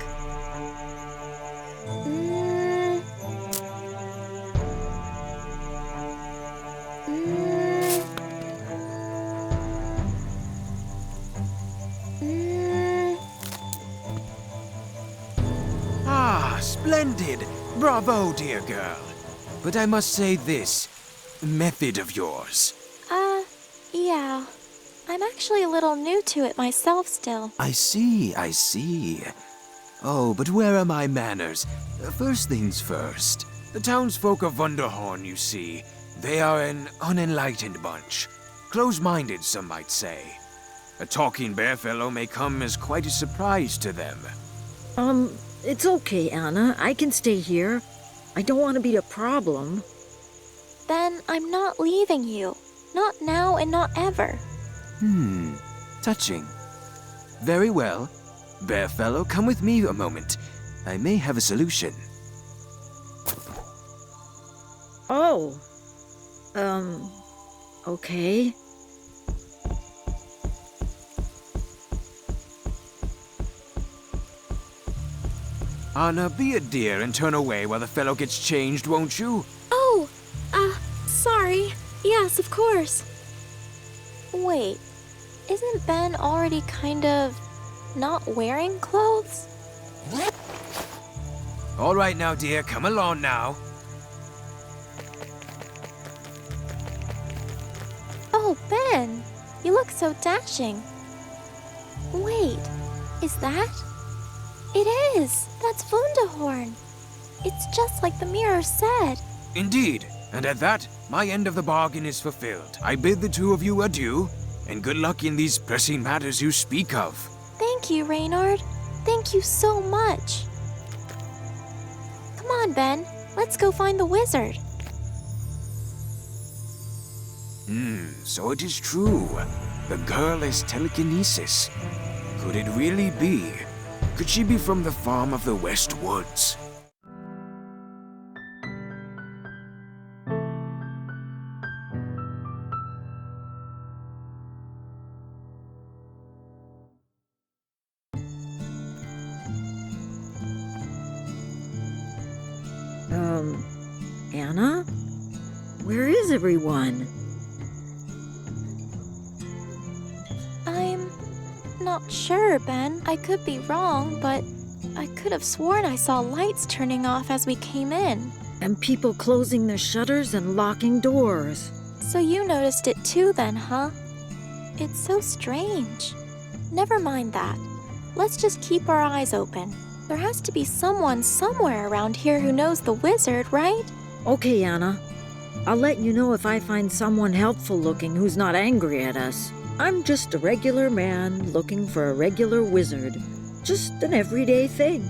Splendid! Bravo, dear girl. But I must say this method of yours. Yeah. I'm actually a little new to it myself still. I see. Oh, but where are my manners? First things first. The townsfolk of Wunderhorn, you see, they are an unenlightened bunch. Close-minded, some might say. A talking bear fellow may come as quite a surprise to them. It's okay, Anna. I can stay here. I don't want to be a problem. Then I'm not leaving you. Not now and not ever. Touching. Very well. Bear fellow, come with me a moment. I may have a solution. Oh. Okay. Anna, be a dear and turn away while the fellow gets changed, won't you? Oh, sorry. Yes, of course. Wait, isn't Ben already kind of not wearing clothes? All right now, dear, come along now. Oh, Ben, you look so dashing. Wait, is that? It is! That's Wunderhorn! It's just like the mirror said. Indeed, and at that, my end of the bargain is fulfilled. I bid the two of you adieu, and good luck in these pressing matters you speak of. Thank you, Reynard. Thank you so much. Come on, Ben. Let's go find the wizard. So it is true. The girl has telekinesis. Could it really be? Could she be from the farm of the West Woods? Anna? Where is everyone? I'm not sure, Ben. I could be wrong, but I could have sworn I saw lights turning off as we came in. And people closing their shutters and locking doors. So you noticed it too then, huh? It's so strange. Never mind that. Let's just keep our eyes open. There has to be someone somewhere around here who knows the wizard, right? Okay, Anna. I'll let you know if I find someone helpful looking who's not angry at us. I'm just a regular man looking for a regular wizard. Just an everyday thing.